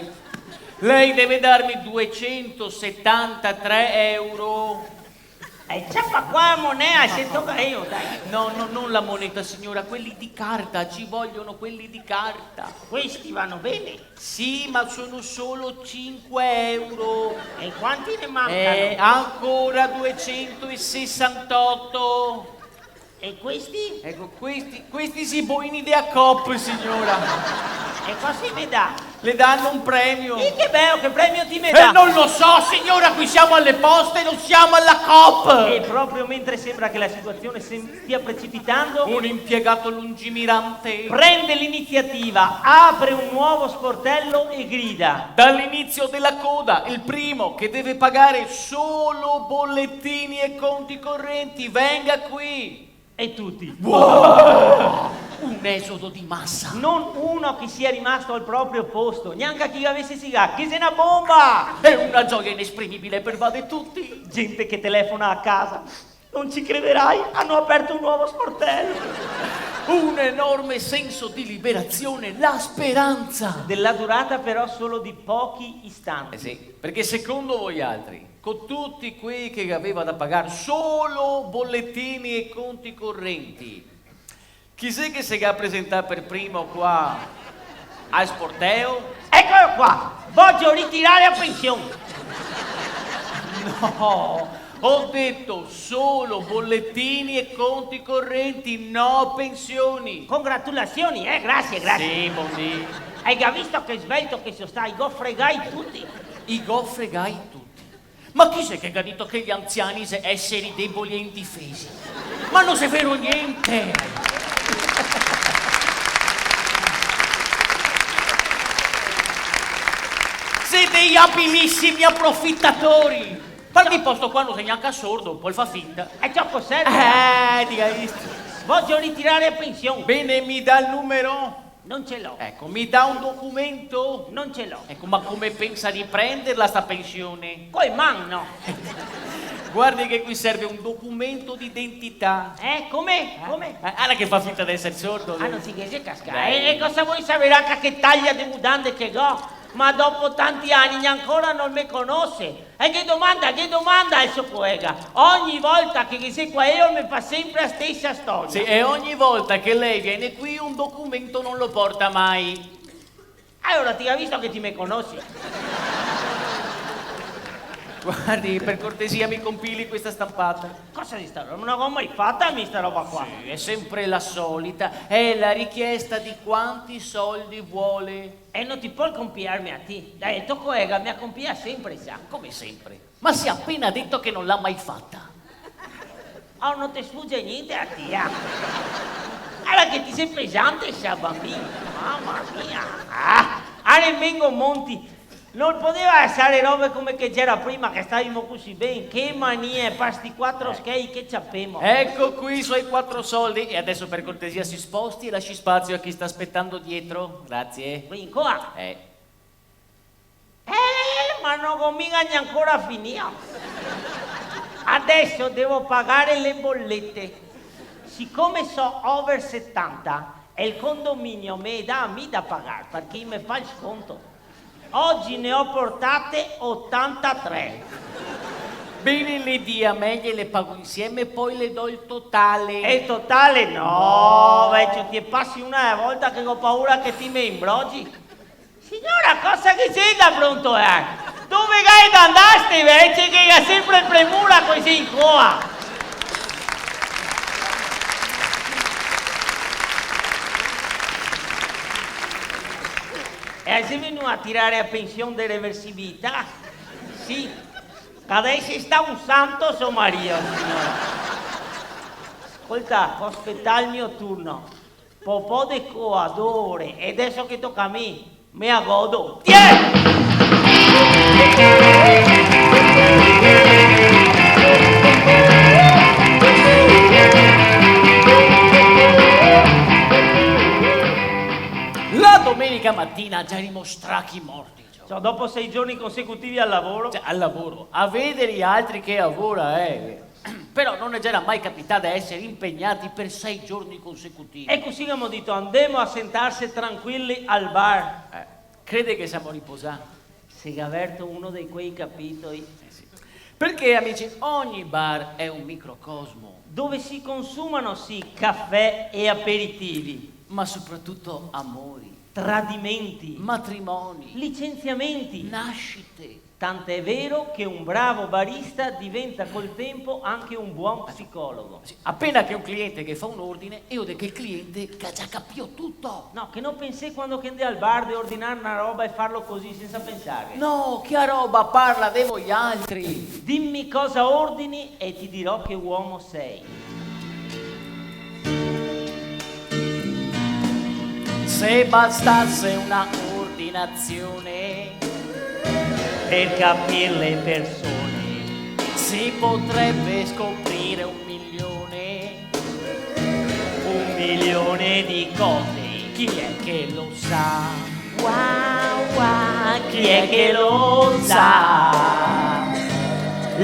Speaker 3: deve darmi 273 euro.
Speaker 2: E ciappa qua la moneta, se tocca io, dai.
Speaker 3: No, non la moneta, signora, quelli di carta, ci vogliono quelli di carta.
Speaker 2: Questi vanno bene.
Speaker 3: Sì, ma sono solo 5 euro.
Speaker 2: E quanti ne mancano?
Speaker 3: Ancora 268.
Speaker 2: E questi?
Speaker 3: Ecco, questi si boini di a cop, signora.
Speaker 2: E cosa mi dà?
Speaker 3: Le danno un premio.
Speaker 2: E che bello, che premio ti dà?
Speaker 4: Non lo so, signora, qui siamo alle poste, non siamo alla COP.
Speaker 2: E proprio mentre sembra che la situazione stia precipitando,
Speaker 3: Un impiegato lungimirante.
Speaker 2: prende l'iniziativa, apre un nuovo sportello e grida.
Speaker 3: Dall'inizio della coda, il primo che deve pagare solo bollettini e conti correnti, venga qui.
Speaker 2: E tutti.
Speaker 4: Un esodo di massa.
Speaker 2: Non uno che sia rimasto al proprio posto, neanche a chi avesse sigaro, che se una bomba!
Speaker 4: È una gioia inesprimibile, pervade tutti.
Speaker 2: Gente che telefona a casa. Non ci crederai, hanno aperto un nuovo sportello.
Speaker 4: Un enorme senso di liberazione, la speranza.
Speaker 2: Della durata però solo di pochi istanti.
Speaker 3: Sì, perché secondo voi altri, con tutti quei che aveva da pagare solo bollettini e conti correnti, chi sei che si va a presentare per primo qua al sporteo?
Speaker 2: Eccolo qua, voglio ritirare a pensione.
Speaker 3: No, ho detto solo bollettini e conti correnti, no pensioni.
Speaker 2: Congratulazioni, grazie.
Speaker 3: Sì, buondì.
Speaker 2: Hai già visto che svelto che sono stai, go fregai tutti.
Speaker 4: I go fregai tutti. Ma chi sei che ha detto che gli anziani sono esseri deboli e indifesi? Ma non è vero niente. Siete gli abilissimi approfittatori. Parli posto qua non sei neanche sordo, poi fa finta.
Speaker 2: E ciò serve?
Speaker 3: Ti hai visto?
Speaker 2: Voglio ritirare a pensione.
Speaker 3: Bene, mi dà il numero?
Speaker 2: Non ce l'ho.
Speaker 3: Ecco, mi dà un documento?
Speaker 2: Non ce l'ho.
Speaker 3: Ecco, ma come pensa di prenderla sta pensione?
Speaker 2: Coi mano.
Speaker 3: Guardi che qui serve un documento d'identità.
Speaker 2: Come?
Speaker 3: Guarda che fa finta di essere sordo.
Speaker 2: Ah, non si chiede cascare. E cosa vuoi sapere anche che taglia di mutande che ho? Ma dopo tanti anni ancora non mi conosce. E che domanda il suo collega? Ogni volta che sei qua io mi fa sempre la stessa storia.
Speaker 3: Sì, e ogni volta che lei viene qui un documento non lo porta mai.
Speaker 2: Allora ti ha visto che ti mi conosci?
Speaker 3: Guardi, per cortesia mi compili questa stampata.
Speaker 2: Cosa di sta roba? Non l'avevo mai fatta mi sta roba qua.
Speaker 3: Sì, è sempre la solita. È la richiesta di quanti soldi vuole.
Speaker 2: E non ti puoi compiarmi a te. Dai, il tuo collega mi accompia sempre, sa.
Speaker 4: Come sempre. Ma si è appena detto che non l'ha mai fatta.
Speaker 2: Oh, non ti sfugge niente a te, Allora che ti sei pesante, sa bambino. Mamma mia. Nemmeno Monti. Non poteva essere robe come che c'era prima, che stavamo così bene. Che manie, pasti 4 schei che c'appemo.
Speaker 3: Ecco qui i suoi 4 soldi. E adesso per cortesia si sposti e lasci spazio a chi sta aspettando dietro. Grazie.
Speaker 2: Qui qua. Ma non comincia neanche ancora a finire. Adesso devo pagare le bollette. Siccome so over 70 e il condominio mi dà a me da pagare perché mi fa il sconto. Oggi ne ho portate 83.
Speaker 4: Bene, le dia meglio, le pago insieme e poi le do il totale.
Speaker 2: E il totale no, vecchio, ti passi una volta che ho paura che ti mi imbrogi. Signora, cosa che sei da pronto Dove gai da andaste, vecchio, che ha sempre premura così in qua? E sei venuto a tirare a pensione di reversibilità? Sì. Adesso sta un santo suo marito, signora. Ascolta, può aspettare il mio turno. Popò de coadore. E adesso che tocca a me, me a godo. Tieni!
Speaker 4: Domenica mattina già erano strachi morti.
Speaker 2: Cioè, dopo 6 giorni consecutivi al lavoro?
Speaker 4: Cioè, al lavoro. A vedere gli altri che lavora, Però non è già mai capitato di essere impegnati per 6 giorni consecutivi.
Speaker 2: E così abbiamo detto, andiamo a sentarsi tranquilli al bar.
Speaker 3: Crede che siamo riposati?
Speaker 2: Si è aperto uno di quei capitoli.
Speaker 3: Sì. Perché, amici, ogni bar è un microcosmo.
Speaker 2: Dove si consumano, sì, caffè e aperitivi.
Speaker 4: Ma soprattutto amori.
Speaker 2: Tradimenti,
Speaker 4: matrimoni,
Speaker 2: licenziamenti,
Speaker 4: nascite,
Speaker 2: Tant'è vero che un bravo barista diventa col tempo anche un buon psicologo.
Speaker 3: Appena che un cliente che fa un ordine, io dico che il cliente che già capito tutto.
Speaker 2: No, che non pensi quando che andai al bar di ordinare una roba e farlo così senza pensare.
Speaker 3: No, che roba parla di voi altri.
Speaker 2: Dimmi cosa ordini e ti dirò che uomo sei.
Speaker 3: Se bastasse una ordinazione
Speaker 2: Per capire le persone,
Speaker 3: si potrebbe scoprire
Speaker 2: 1.000.000 di cose.
Speaker 3: Chi è che lo sa?
Speaker 2: Wow, wow, chi è che lo sa?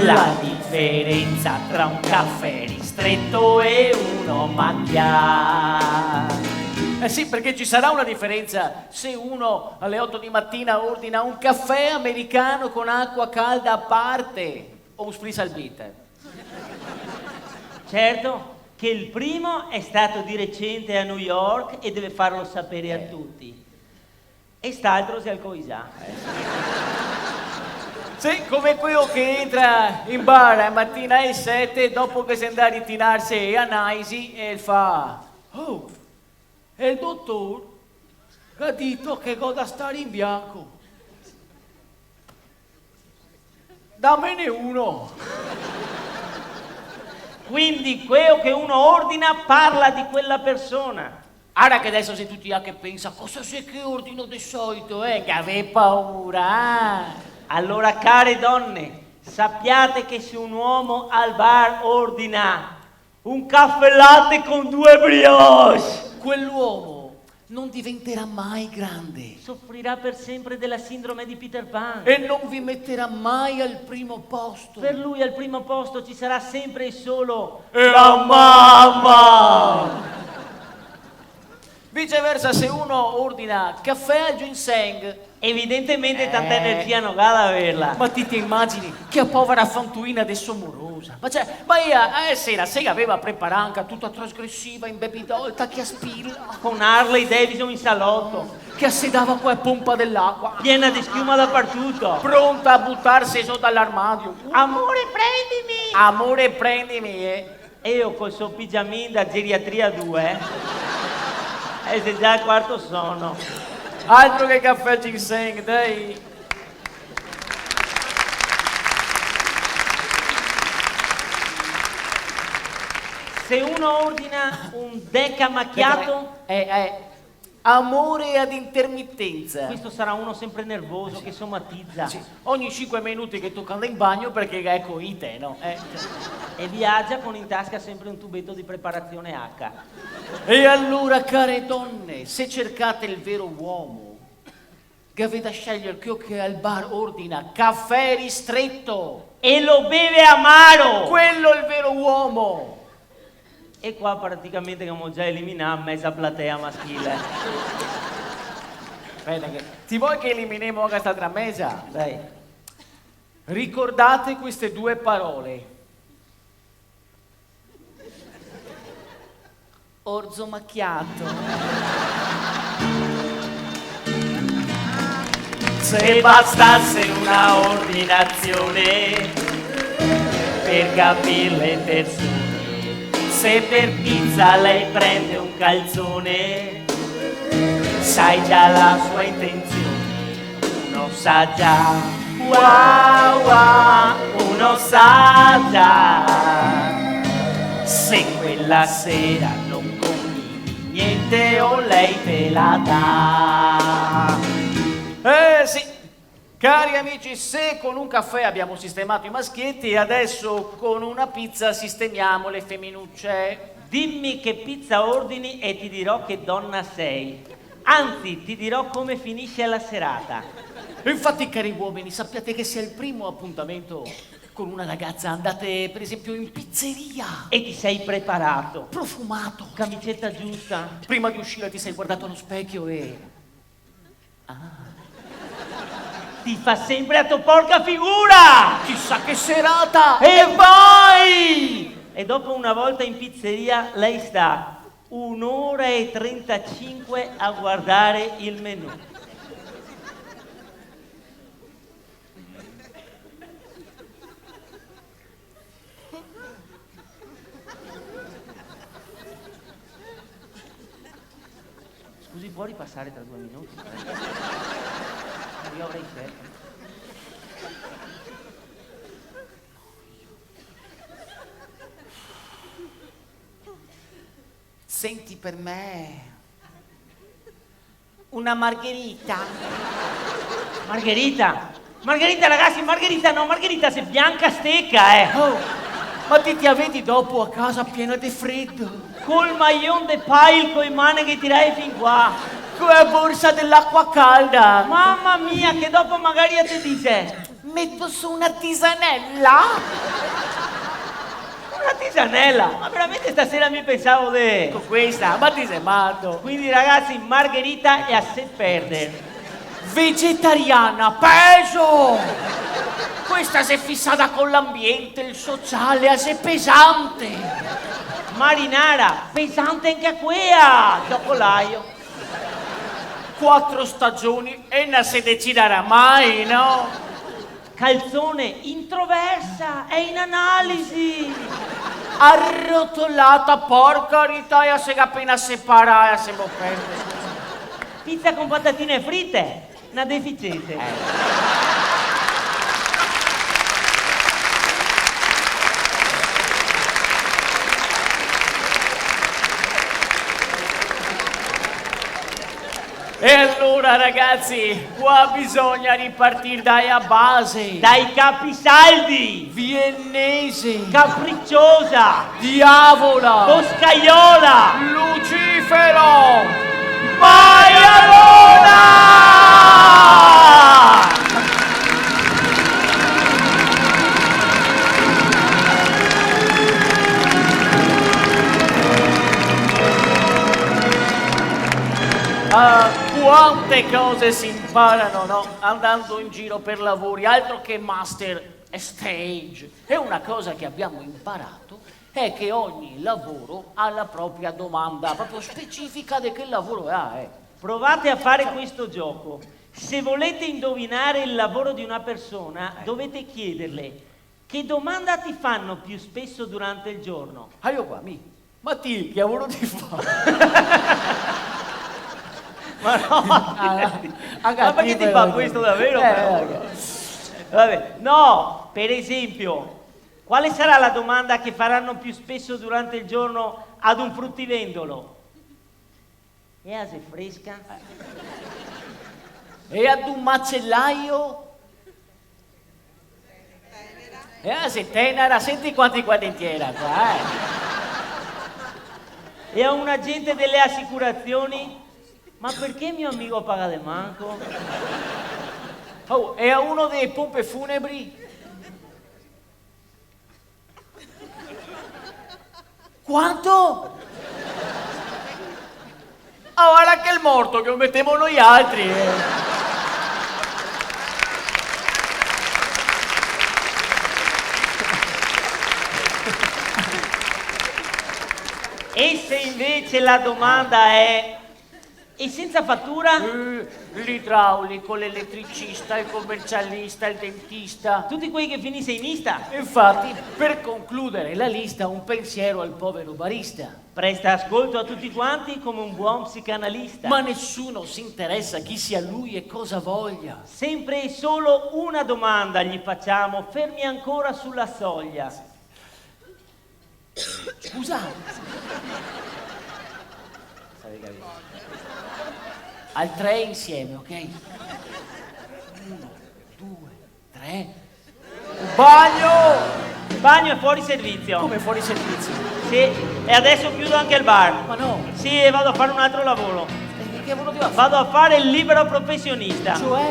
Speaker 2: La differenza tra un caffè ristretto e uno macchiato.
Speaker 3: Eh sì, perché ci sarà una differenza se uno alle 8 di mattina ordina un caffè americano con acqua calda a parte o un spritz al bitter.
Speaker 2: Certo che il primo è stato di recente a New York e deve farlo sapere a tutti. E st'altro si alcoisa.
Speaker 3: Sì, come quello che entra in bar a mattina alle 7 dopo che si andrà a ritirarsi a Naisi e fa: oh, e il dottor ha detto che goda stare in bianco. Dammene uno.
Speaker 2: Quindi quello che uno ordina parla di quella persona.
Speaker 3: Ora che adesso sei tutti a che pensa, cosa sei che ordino di solito, che avevi paura?
Speaker 2: Allora, care donne, sappiate che se un uomo al bar ordina un caffè latte con 2 brioche,
Speaker 3: Quell'uomo non diventerà mai grande
Speaker 2: soffrirà per sempre della sindrome di Peter Pan.
Speaker 3: e non vi metterà mai al primo posto.
Speaker 2: Per lui al primo posto ci sarà sempre e solo
Speaker 3: la mamma! Viceversa, se uno ordina caffè al ginseng,
Speaker 2: evidentemente tanta energia non va ad averla.
Speaker 3: ma ti immagini che povera fantuina adesso morosa. Ma io sera aveva preparato anche tutta trasgressiva, imbebidolta, che aspilla,
Speaker 2: Con Harley Davidson in salotto,
Speaker 3: che assedava qua a pompa dell'acqua,
Speaker 2: piena di schiuma dappertutto.
Speaker 3: pronta a buttarsi su dall'armadio.
Speaker 2: Amore, prendimi!
Speaker 3: Amore, prendimi,
Speaker 2: E io col suo pigiamin da geriatria 2, e se già al quarto sonno.
Speaker 3: Altro che caffè al ginseng, dai.
Speaker 2: Se uno ordina un deca macchiato,
Speaker 3: Amore ad intermittenza.
Speaker 2: questo sarà uno sempre nervoso che somatizza
Speaker 3: Sì, ogni 5 minuti che tocca andare in bagno perché ecco i te, no?
Speaker 2: e viaggia con in tasca sempre un tubetto di preparazione H.
Speaker 3: E allora, care donne, se cercate il vero uomo, che avete a scegliere che al bar ordina caffè ristretto,
Speaker 2: E lo beve amaro!
Speaker 3: quello è il vero uomo.
Speaker 2: E qua praticamente abbiamo già eliminato mezza platea maschile.
Speaker 3: Aspetta, ti vuoi che eliminiamo anche questa mesa?
Speaker 2: Dai.
Speaker 3: Ricordate queste 2 parole. Orzo macchiato.
Speaker 2: Se bastasse una ordinazione per capire le persone, se per pizza lei prende un calzone, sai già la sua intenzione, uno sa già, wow, wow, uno sa già, se quella sera non compri niente o lei te la dà.
Speaker 3: Sì, cari amici, se con un caffè abbiamo sistemato i maschietti, adesso con una pizza sistemiamo le femminucce.
Speaker 2: Dimmi che pizza ordini e ti dirò che donna sei. Anzi, ti dirò come finisce la serata.
Speaker 3: Infatti, cari uomini, sappiate che se è il primo appuntamento con una ragazza andate per esempio in pizzeria,
Speaker 2: E ti sei preparato.
Speaker 3: profumato,
Speaker 2: Camicetta giusta.
Speaker 3: prima di uscire ti sei guardato allo specchio e...
Speaker 2: Ti fa sempre a tua porca figura!
Speaker 3: chissà che serata!
Speaker 2: E vai! E dopo una volta in pizzeria lei sta 1 ora e 35 a guardare il menù. Scusi, può ripassare tra 2 minuti? Io avrei fretta.
Speaker 4: Senti, per me una margherita.
Speaker 2: Margherita? Margherita, ragazzi, Margherita no, Margherita se bianca stecca,
Speaker 4: Oh, ma ti avvedi dopo a casa piena di freddo?
Speaker 2: Col maglion de pail coi mani che tirai fin qua.
Speaker 4: Con la borsa dell'acqua calda.
Speaker 2: Mamma mia, che dopo magari ti dice...
Speaker 4: Metto su una tisanella?
Speaker 2: Una tisanella? Ma veramente stasera mi pensavo di...
Speaker 4: Con questa? Ma ti sei matto?
Speaker 2: Quindi ragazzi, Margherita è a sé perdere.
Speaker 4: Vegetariana, peso! Questa si è fissata con l'ambiente, il sociale, a sé pesante.
Speaker 2: Marinara, pesante anche a quea, ciocolaio.
Speaker 4: 4 stagioni e non si deciderà mai, no?
Speaker 2: Calzone, introversa, è in analisi.
Speaker 4: Arrotolata, porca carità, e si è appena separata, si può perdere.
Speaker 2: Pizza con patatine fritte, una deficiente.
Speaker 4: E allora ragazzi, qua bisogna ripartire dalla base.
Speaker 2: Dai capisaldi,
Speaker 4: Viennese,
Speaker 2: capricciosa,
Speaker 4: diavola,
Speaker 2: boscaiola,
Speaker 4: Lucifero,
Speaker 2: maialona!
Speaker 4: Quante cose si imparano, no? Andando in giro per lavori, altro che master e stage. E una cosa che abbiamo imparato è che ogni lavoro ha la propria domanda, proprio specifica di che lavoro ha,
Speaker 2: Provate a fare questo gioco. Se volete indovinare il lavoro di una persona, dovete chiederle che domanda ti fanno più spesso durante il giorno.
Speaker 4: Ah, io qua, ma ti, che lavoro ti fa?
Speaker 2: Ma no, ma perché ti fa questo davvero? Vabbè, no, per esempio, quale sarà la domanda che faranno più spesso durante il giorno ad un fruttivendolo? E ase fresca?
Speaker 4: E ad un macellaio? E ase tenera? Senti quanti guadentiera qua,
Speaker 2: E a un agente delle assicurazioni? Ma perché mio amico paga de manco?
Speaker 4: Oh, e a uno dei pompe funebri? Quanto? Ah, guarda che il morto che lo mettiamo noi altri.
Speaker 2: E se invece la domanda è: e senza fattura?
Speaker 4: L'idraulico, l'elettricista, il commercialista, il dentista.
Speaker 2: Tutti quelli che finisse in ista.
Speaker 4: Infatti, per concludere la lista, un pensiero al povero barista.
Speaker 2: Presta ascolto a tutti quanti come un buon psicanalista.
Speaker 4: Ma nessuno si interessa chi sia lui e cosa voglia.
Speaker 2: Sempre e solo una domanda gli facciamo, fermi ancora sulla soglia.
Speaker 4: Scusate. Al 3 insieme, ok? 1, 2, 3. Bagno!
Speaker 2: Il bagno è fuori servizio.
Speaker 4: Come fuori servizio?
Speaker 2: Sì, e adesso chiudo anche il bar.
Speaker 4: Ma no.
Speaker 2: Sì, e vado a fare un altro lavoro.
Speaker 4: E che lavoro devo fare?
Speaker 2: Vado a fare il libero professionista.
Speaker 4: Cioè?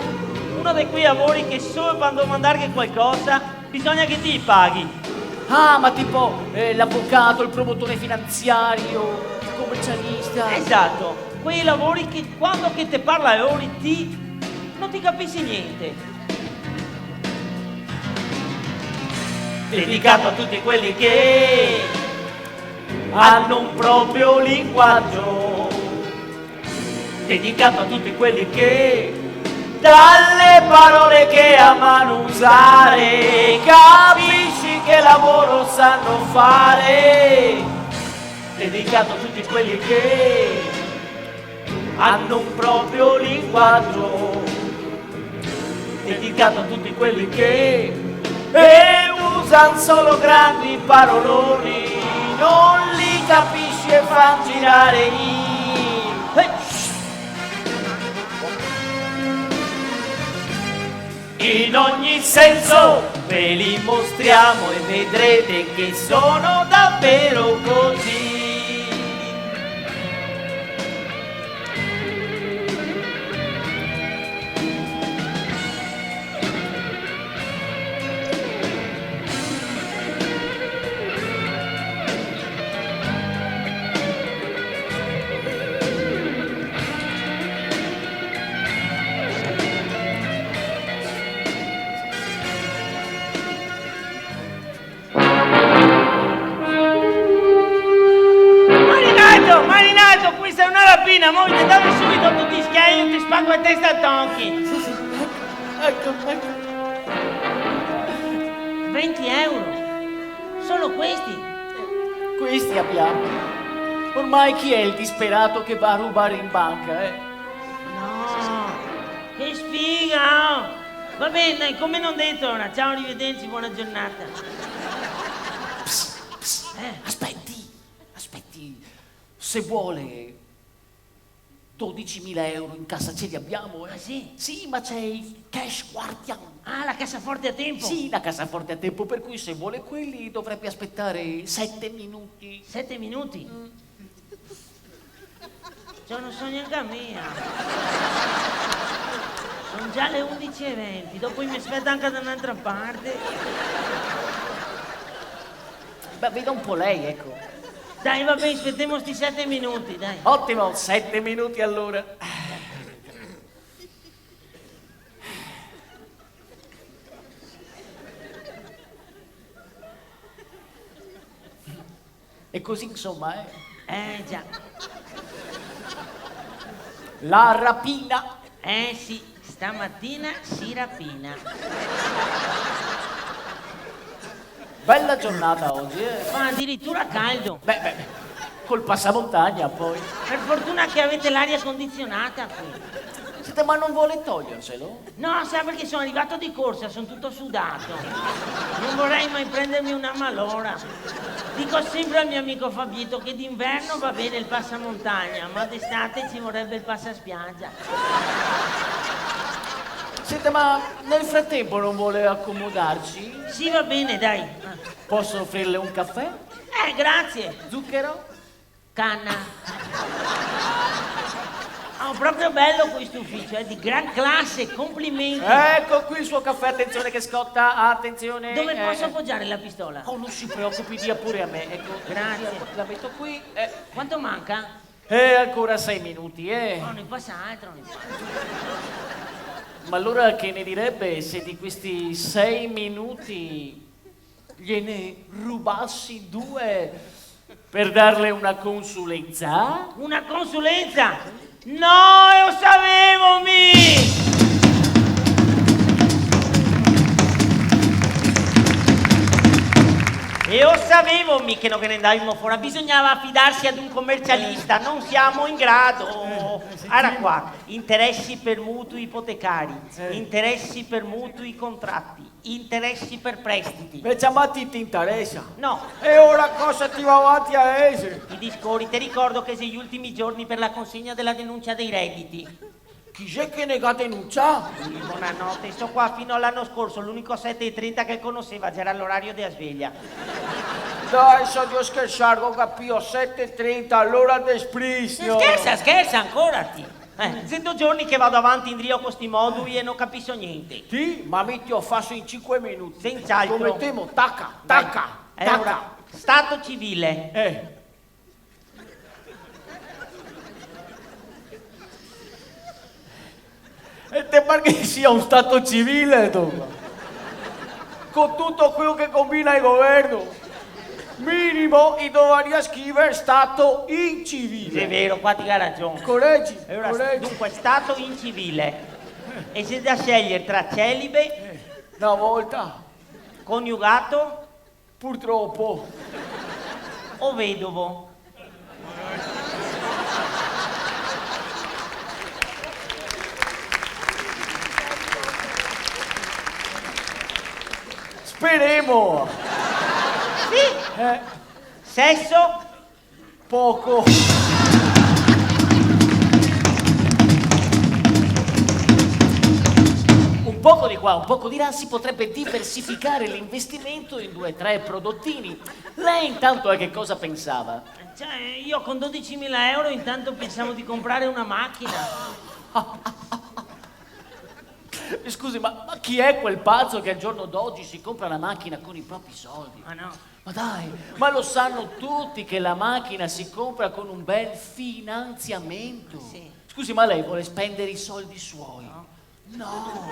Speaker 2: Uno di quei lavori che solo quando mandare qualcosa bisogna che ti paghi.
Speaker 4: Ah, ma tipo l'avvocato, il promotore finanziario, il commercialista.
Speaker 2: Esatto, quei lavori che quando che te parla ori non ti capisci niente. Dedicato a tutti quelli che hanno un proprio linguaggio. Dedicato a tutti quelli che dalle parole che amano usare capisci che lavoro sanno fare. Dedicato a tutti quelli che
Speaker 3: hanno un proprio linguaggio dedicato a tutti quelli che usano solo grandi paroloni, non li capisci e fan girare in ogni senso ve li mostriamo e vedrete che sono davvero così.
Speaker 2: Marinato, questa è una rapina, muoviti, dammi subito tutti gli schiavi, io ti spacco a testa a tonchi.
Speaker 10: Ecco.
Speaker 2: 20 euro, solo questi.
Speaker 3: Questi abbiamo. Ormai chi è il disperato che va a rubare in banca,
Speaker 2: No, che sfiga! Oh. Va bene, dai, come non detto ora, ciao, arrivederci, buona giornata.
Speaker 3: Aspetti, se vuole 12.000 euro in cassa ce li abbiamo,
Speaker 2: Ah, sì?
Speaker 3: Sì, ma c'è il cash guardian.
Speaker 2: Ah, la cassaforte a tempo?
Speaker 3: Sì, la cassaforte a tempo, per cui se vuole quelli dovrebbe aspettare 7 minuti.
Speaker 2: 7 minuti? Cioè, non so neanche a mia. Sono già le 11:20, dopo mi aspetta anche da un'altra parte.
Speaker 3: Beh, veda un po' lei, ecco.
Speaker 2: Dai, vabbè, aspettiamo sti 7 minuti, dai.
Speaker 3: Ottimo, 7 minuti allora. E così insomma,
Speaker 2: Già.
Speaker 3: La rapina.
Speaker 2: Sì, stamattina si rapina.
Speaker 3: Bella giornata oggi,
Speaker 2: Ma addirittura caldo.
Speaker 3: Beh, col passamontagna poi.
Speaker 2: Per fortuna che avete l'aria condizionata qui.
Speaker 3: Senta, ma non vuole toglierselo?
Speaker 2: No, sa perché sono arrivato di corsa, sono tutto sudato. Non vorrei mai prendermi una malora. Dico sempre al mio amico Fabietto che d'inverno va bene il passamontagna, ma d'estate ci vorrebbe il passaspiaggia.
Speaker 3: Senta, ma nel frattempo non vuole accomodarci?
Speaker 2: Sì, va bene, dai.
Speaker 3: Posso offrirle un caffè?
Speaker 2: Grazie.
Speaker 3: Zucchero?
Speaker 2: Canna. Oh, proprio bello questo ufficio, di gran classe, complimenti.
Speaker 3: Ecco qui il suo caffè, attenzione che scotta, attenzione.
Speaker 2: Dove posso appoggiare la pistola?
Speaker 3: Oh, non si preoccupi, dia pure a me, ecco.
Speaker 2: Grazie.
Speaker 3: La metto qui.
Speaker 2: Quanto manca?
Speaker 3: Ancora 6 minuti,
Speaker 2: Oh, ne passa altro, ne passa.
Speaker 3: Ma allora che ne direbbe se di questi 6 minuti gliene rubassi 2 per darle una consulenza?
Speaker 2: Una consulenza? No, lo sapevo, Io sapevo che non ne andavamo fuori, bisognava affidarsi ad un commercialista, non siamo in grado. Era qua, interessi per mutui ipotecari, interessi per mutui contratti, interessi per prestiti.
Speaker 10: Beh, chiamati ti interessa.
Speaker 2: No.
Speaker 10: E ora cosa ti va avanti a essere?
Speaker 2: I discorsi, ti ricordo che sei gli ultimi giorni per la consegna della denuncia dei redditi.
Speaker 10: Chi c'è che ne ha denunciato?
Speaker 2: Sì, buonanotte, sto qua fino all'anno scorso, l'unico 7:30 che conosceva, c'era l'orario della sveglia.
Speaker 10: Dai, so di scherzare, ho capito, 7:30, all'ora del sprizio.
Speaker 2: Scherza ancora, ti. 100 giorni che vado avanti in Rio con sti moduli e non capisco niente.
Speaker 10: Sì, ma mi ti ho fatto in 5 minuti.
Speaker 2: Senz'altro.
Speaker 10: Come temo, tacca.
Speaker 2: Allora, stato civile.
Speaker 10: E te pare che sia un stato civile, Doma? Con tutto quello che combina il governo, minimo e dovrebbe scrivere stato incivile.
Speaker 2: È vero, qua ti ha ragione.
Speaker 10: Correggi.
Speaker 2: Dunque, stato incivile. E c'è da scegliere tra celibe,
Speaker 10: una volta,
Speaker 2: coniugato,
Speaker 10: purtroppo,
Speaker 2: o vedovo. Sesso?
Speaker 10: Poco.
Speaker 4: Un poco di qua, un poco di là, si potrebbe diversificare l'investimento in 2 o 3 prodottini. Lei intanto a che cosa pensava?
Speaker 2: Cioè, io con 12.000 euro intanto pensavo di comprare una macchina.
Speaker 4: Scusi, ma chi è quel pazzo che al giorno d'oggi si compra la macchina con i propri soldi?
Speaker 2: Ma no.
Speaker 4: Ma dai, ma lo sanno tutti che la macchina si compra con un bel finanziamento.
Speaker 2: Sì.
Speaker 4: Scusi, ma lei vuole spendere i soldi suoi? No.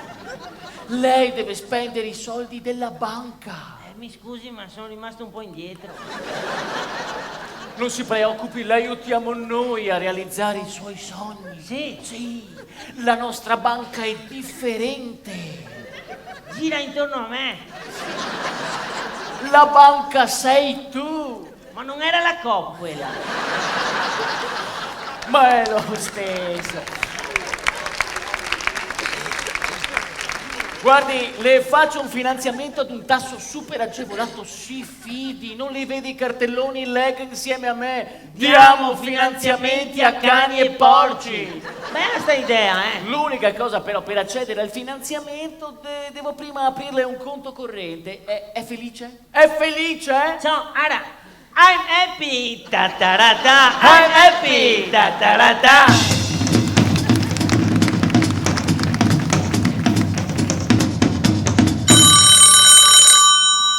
Speaker 4: Lei deve spendere i soldi della banca.
Speaker 2: Mi scusi, ma sono rimasto un po' indietro.
Speaker 4: Non si preoccupi, la aiutiamo noi a realizzare i suoi sogni.
Speaker 2: Sì.
Speaker 4: Sì, la nostra banca è differente.
Speaker 2: Gira intorno a me.
Speaker 4: La banca sei tu.
Speaker 2: Ma non era la Coop quella.
Speaker 4: Ma è lo stesso. Guardi, le faccio un finanziamento ad un tasso super agevolato, si fidi, non li vedi i cartelloni, legga insieme a me. Diamo finanziamenti a cani e porci.
Speaker 2: Bella sta idea,
Speaker 4: L'unica cosa però per accedere al finanziamento devo prima aprirle un conto corrente. È felice? È felice?
Speaker 2: So, ora, I'm happy, ta-ta-ra-ta, I'm happy, ta-ta-ra-ta.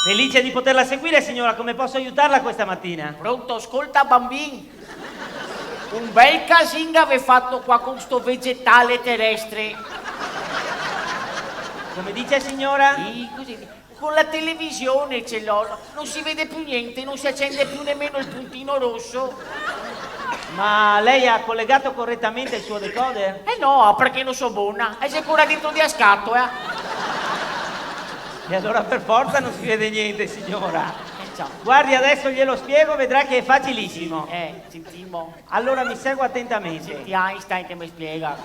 Speaker 2: Felice di poterla seguire, signora, come posso aiutarla questa mattina?
Speaker 4: Pronto, ascolta bambini. Un bel casino ave fatto qua con sto vegetale terrestre.
Speaker 2: Come dice, signora?
Speaker 4: Sì, così. Con la televisione ce l'ho, non si vede più niente, non si accende più nemmeno il puntino rosso.
Speaker 2: Ma lei ha collegato correttamente il suo decoder?
Speaker 4: No, perché non so buona. È sicura dentro di a scatto,
Speaker 2: E allora per forza non si vede niente, signora.
Speaker 4: Ciao.
Speaker 2: Guardi, adesso glielo spiego, vedrà che è facilissimo.
Speaker 4: Sentimo.
Speaker 2: Allora mi segua attentamente.
Speaker 4: Senti Einstein che mi spiega.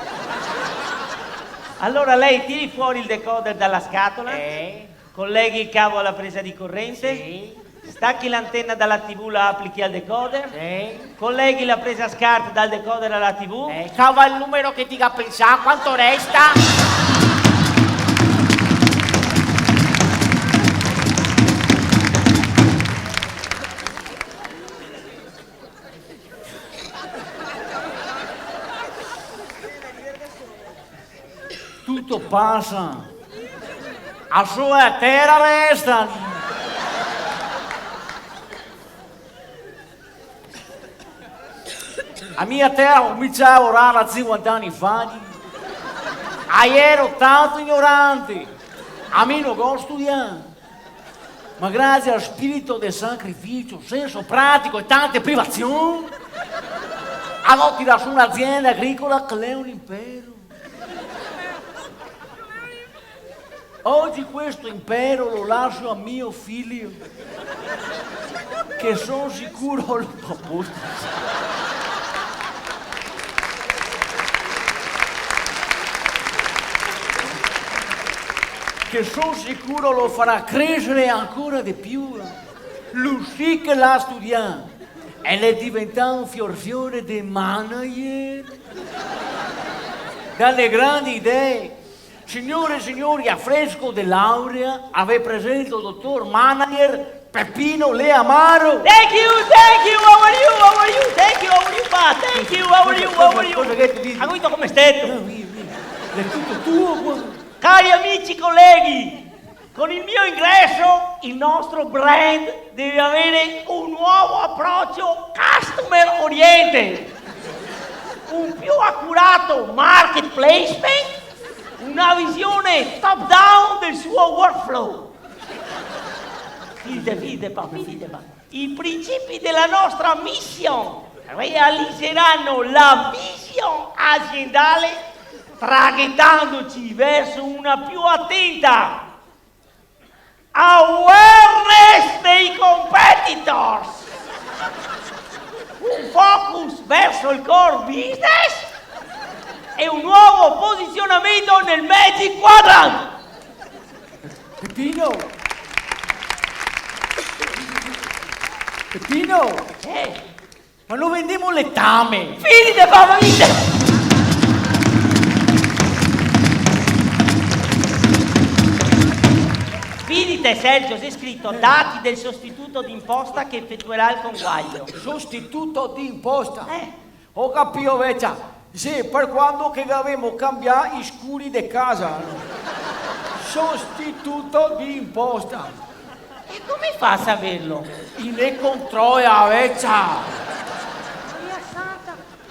Speaker 2: Allora lei tiri fuori il decoder dalla scatola,
Speaker 4: Eh?
Speaker 2: colleghi il cavo alla presa di corrente,
Speaker 4: Sì.
Speaker 2: stacchi l'antenna dalla TV, la applichi al decoder,
Speaker 4: Sì.
Speaker 2: colleghi la presa SCART dal decoder alla TV.
Speaker 4: Cava il numero che ti ga pensare, quanto resta?
Speaker 10: Tutto passa. A sua terra resta. A mia terra ho cominciato a lavorare 50 anni fa. Ero tanto ignorante. A me non ho studiato. Ma grazie allo spirito del sacrificio, senso pratico e tante privazioni, ho tirato su un'azienda agricola che è un impero. Oggi questo impero lo lascio a mio figlio, che sono sicuro lo farà crescere ancora di più. Lui sì che l'ha studiato e è diventato un fiore di manager dalle grandi idee. Signore e signori, a fresco di laurea, ave presente il dottor manager Peppino Leamaro.
Speaker 2: Thank you, how are you, thank you, pa, thank you, how are you.
Speaker 10: Cosa che ti dici?
Speaker 2: Ha capito come stetto?
Speaker 10: È tutto tuo qua.
Speaker 2: Cari amici colleghi, con il mio ingresso il nostro brand deve avere un nuovo approccio customer oriented, un più accurato market placement, una visione top down del suo workflow. Fide, pa. I principi della nostra mission realizzeranno la vision aziendale traghettandoci verso una più attenta awareness dei competitors, un focus verso il core business e un nuovo posizionamento nel Magic Quadrant.
Speaker 10: Peppino, Peppino, ma non vendiamo le tame.
Speaker 2: Finite, papà, finite! Finite, Sergio, c'è scritto dati del sostituto d'imposta che effettuerà il conguaglio.
Speaker 10: Sostituto di imposta. Ho capito, vecchia. Sì, per quando che dobbiamo cambiare i scuri di casa. Sostituto di imposta.
Speaker 2: E come fa a saperlo?
Speaker 10: Ne controlla, vecchia.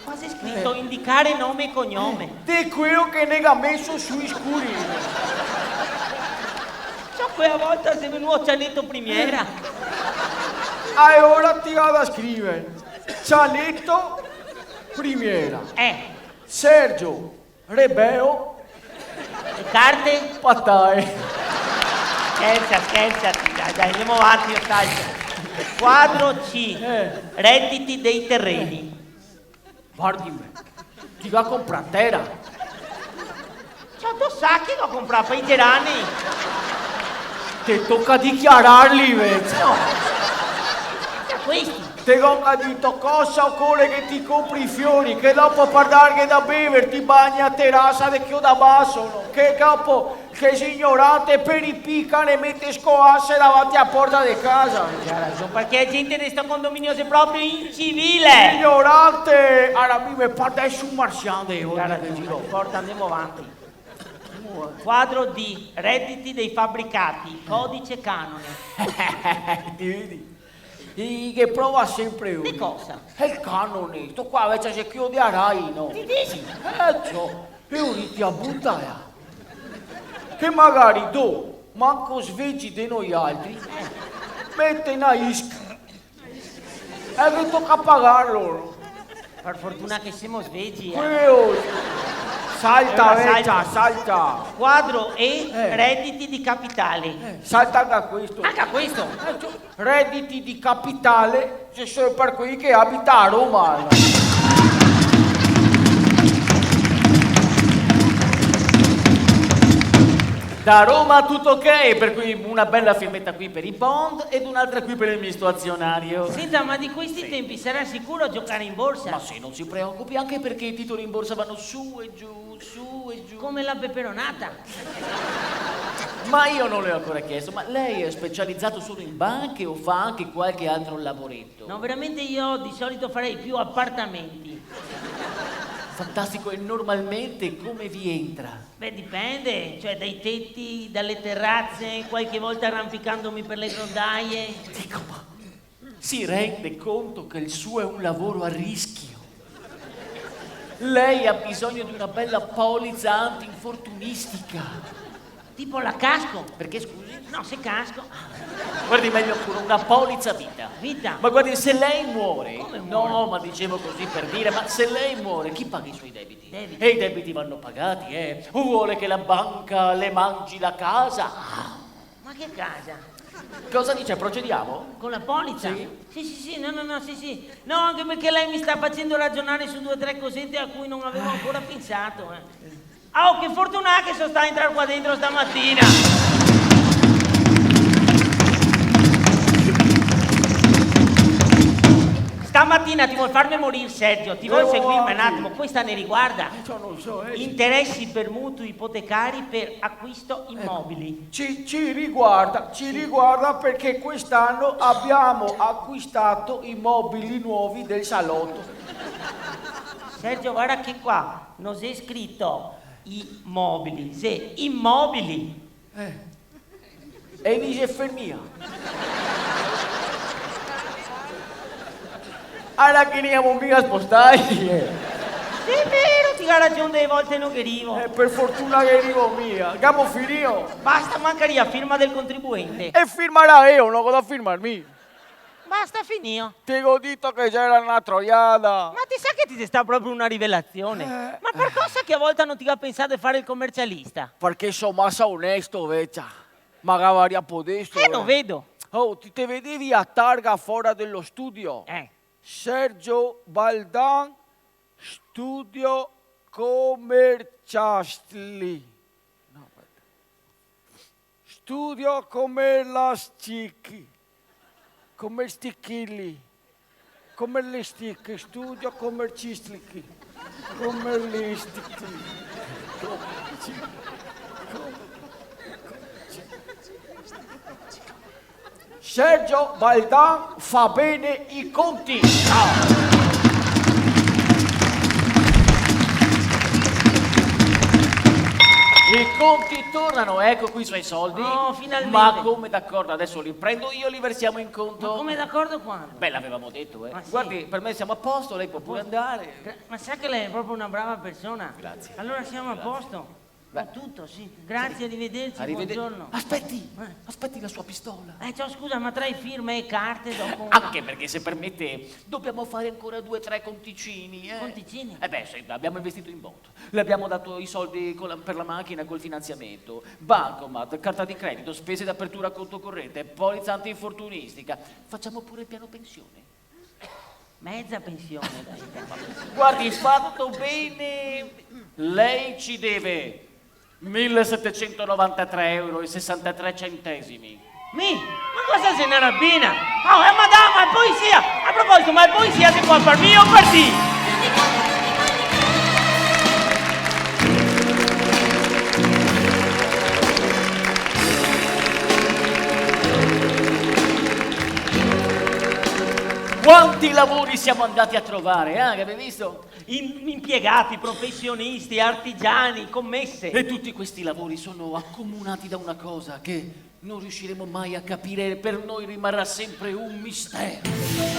Speaker 2: Qua c'è scritto indicare nome e cognome.
Speaker 10: Di quello che ne ha messo sui scuri.
Speaker 2: Cioè, quella volta sei venuto Cianetto Primiera.
Speaker 10: E ora ti vado a scrivere. Cianetto Primiera. Sergio Rebeo.
Speaker 2: Le carte?
Speaker 10: Patai.
Speaker 2: Scherza, dai, andiamo avanti, io taglio. Quadro C, redditi dei terreni.
Speaker 10: Guardi me, ti va a comprare terra.
Speaker 2: Ciao, tu sai che lo compra per i gerani?
Speaker 10: Ti tocca dichiararli, vecchio.
Speaker 2: Questi.
Speaker 10: Ti tocca detto cosa occorre che ti compri i fiori, che dopo per dargli da bere ti bagni a terrazza di chioda basso, che dopo che sei ignorante per i picca ne mette scoasse davanti a porta di casa.
Speaker 2: Perché la gente di sto condominio è proprio incivile.
Speaker 10: Ignorante! Allora mi parte su marciando io.
Speaker 2: Porta, andiamo avanti. Quadro D, redditi dei fabbricati, codice canone.
Speaker 10: Vedi? Che prova sempre uno.
Speaker 2: Che cosa?
Speaker 10: È il canone. Sto qua invece c'è chiude a Rai, no?
Speaker 2: Ti dici?
Speaker 10: E io ti a buttare. Che magari do, manco sveggi di noi altri, mette una isca. E che tocca pagarlo.
Speaker 2: Per fortuna che siamo sveggi.
Speaker 10: Salta,
Speaker 2: Allora,
Speaker 10: vecchia, salta.
Speaker 2: Quadro E, redditi di capitale.
Speaker 10: Salta anche a questo.
Speaker 2: Anche a questo?
Speaker 10: Redditi di capitale, se sono per quelli che abita a Roma. Da Roma tutto ok, per cui una bella firmetta qui per i bond ed un'altra qui per il misto azionario.
Speaker 2: Senta, ma di questi tempi sarà sicuro a giocare in borsa?
Speaker 10: Ma sì, non si preoccupi, anche perché i titoli in borsa vanno su e giù, su e giù.
Speaker 2: Come la peperonata.
Speaker 10: Ma io non le ho ancora chiesto, ma lei è specializzato solo in banche o fa anche qualche altro lavoretto?
Speaker 2: No, veramente io di solito farei più appartamenti.
Speaker 10: Fantastico, e normalmente come vi entra?
Speaker 2: Beh, dipende, cioè dai tetti, dalle terrazze, qualche volta arrampicandomi per le grondaie.
Speaker 10: Dico, ma si rende conto che il suo è un lavoro a rischio? Lei ha bisogno di una bella polizza antinfortunistica.
Speaker 2: Tipo la casco.
Speaker 10: Perché scusi?
Speaker 2: No, se casco.
Speaker 10: Guardi, meglio ancora una polizza vita.
Speaker 2: Vita?
Speaker 10: Ma guardi, se lei muore...
Speaker 2: Come muore?
Speaker 10: No, ma dicevo così per dire, ma se lei muore, chi paga i suoi debiti?
Speaker 2: Debiti?
Speaker 10: E i debiti vanno pagati, O vuole che la banca le mangi la casa?
Speaker 2: Ma che casa?
Speaker 10: Cosa dice? Procediamo?
Speaker 2: Con la polizza?
Speaker 10: Sì.
Speaker 2: Sì, no, sì. No, anche perché lei mi sta facendo ragionare su 2 o 3 cosette a cui non avevo ancora pensato, Oh, che fortuna che sono stato a entrare qua dentro stamattina! Stamattina ti vuol farmi morire, Sergio, ti vuoi seguirmi un attimo? Questa ne riguarda
Speaker 10: Non so,
Speaker 2: interessi per mutui ipotecari per acquisto immobili.
Speaker 10: Ci riguarda perché quest'anno abbiamo acquistato i mobili nuovi del salotto.
Speaker 2: Sergio, guarda che qua non c'è scritto immobili, se immobili.
Speaker 10: E dice fermia. Allora che ne abbiamo mica spostati.
Speaker 2: Sì, è vero, ti ha ragione delle volte non che arrivo.
Speaker 10: Per fortuna che arrivo mia. Abbiamo finito.
Speaker 2: Basta mancaria firma del contribuente.
Speaker 10: E firmarà io, non devo firmarmi.
Speaker 2: Basta finito.
Speaker 10: Ti ho detto che c'era una troiata.
Speaker 2: Ma ti sa che ti sta proprio una rivelazione? Ma per cosa che a volte non ti ha pensato di fare il commercialista?
Speaker 10: Perché sono massa onesto, vecchia. Magari a podesto.
Speaker 2: Non vedo.
Speaker 10: Oh, ti vedevi a targa fuori dello studio? Sergio Baldan, studio commerciali. No, studio commerciali. come sticchilli, come le sticche, studio come cistlichi, come le sticchilli. Sergio Baldan fa bene i conti.
Speaker 3: I conti tornano, ecco qui i suoi soldi.
Speaker 2: Oh, finalmente.
Speaker 3: Ma come d'accordo, adesso li prendo io, li versiamo in conto.
Speaker 2: Ma come d'accordo quando?
Speaker 3: Beh, l'avevamo detto,
Speaker 2: Ma sì.
Speaker 3: Guardi, per me siamo a posto, lei può pure andare.
Speaker 2: Ma sa che lei è proprio una brava persona?
Speaker 3: Grazie.
Speaker 2: Allora siamo a posto.
Speaker 3: Beh.
Speaker 2: Ho tutto, sì. Grazie, arrivederci,
Speaker 3: Arrivederci.
Speaker 2: buongiorno.
Speaker 3: Aspetti la sua pistola.
Speaker 2: Ciao, scusa, ma tra firme e carte dopo...
Speaker 3: Anche perché, se permette, dobbiamo fare ancora 2 o 3 conticini.
Speaker 2: Conticini?
Speaker 3: Beh, sì, abbiamo investito in bond. Le abbiamo dato i soldi per la macchina col finanziamento. Bancomat, carta di credito, spese d'apertura a conto corrente, polizza antinfortunistica. Facciamo pure il piano pensione.
Speaker 2: Mezza pensione, dai.
Speaker 3: Guardi, fatto bene. Lei ci deve 1.793,63 euro.
Speaker 2: Mi? Ma cosa se ne arrabbina? Oh, madama, è poesia! A proposito, ma è poesia si può per me o per te?
Speaker 3: Quanti lavori siamo andati a trovare, che avete visto?
Speaker 2: Impiegati, professionisti, artigiani, commesse.
Speaker 3: E tutti questi lavori sono accomunati da una cosa che non riusciremo mai a capire e per noi rimarrà sempre un mistero.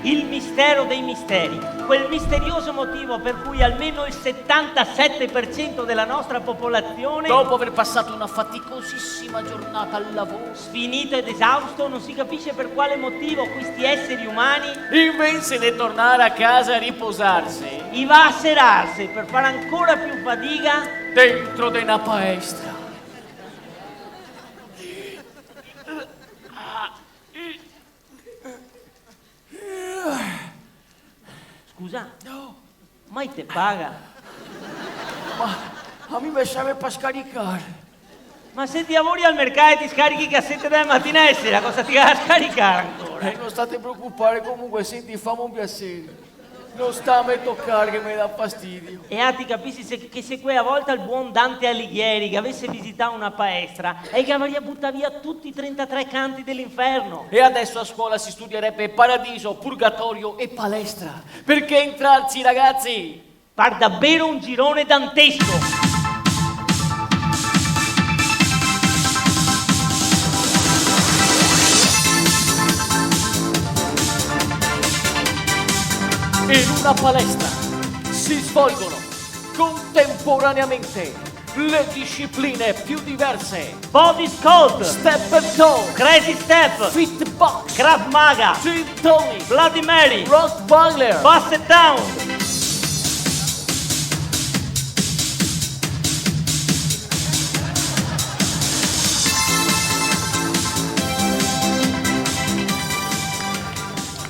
Speaker 2: Il mistero dei misteri, quel misterioso motivo per cui almeno il 77% della nostra popolazione,
Speaker 3: dopo aver passato una faticosissima giornata al lavoro,
Speaker 2: sfinito ed esausto, non si capisce per quale motivo questi esseri umani,
Speaker 3: invece di tornare a casa a riposarsi,
Speaker 2: va a serarsi per fare ancora più fatica
Speaker 3: dentro di una palestra.
Speaker 2: Scusa? No. Ma te paga?
Speaker 10: Ma a me mi serve per scaricare.
Speaker 2: Ma se ti lavori al mercato e ti scarichi cassette dalla mattina e sera, cosa ti va a scaricare ancora?
Speaker 10: Non state preoccupare, comunque, senti, fammi un piacere. Non sta a me toccare che mi dà fastidio.
Speaker 2: E ti capisci che se quella volta il buon Dante Alighieri che avesse visitato una palestra e che avrebbe buttato via tutti i 33 canti dell'inferno.
Speaker 3: E adesso a scuola si studierebbe paradiso, purgatorio e palestra. Perché entrarci, ragazzi?
Speaker 2: Par davvero un girone dantesco.
Speaker 3: In una palestra si svolgono contemporaneamente le discipline più diverse:
Speaker 2: Body Sculpt,
Speaker 3: Step and Toe,
Speaker 2: Crazy Step,
Speaker 3: Fit Box,
Speaker 2: Krav Maga,
Speaker 3: Gin Tonic,
Speaker 2: Bloody Mary,
Speaker 3: Rottweiler,
Speaker 2: Busted Down.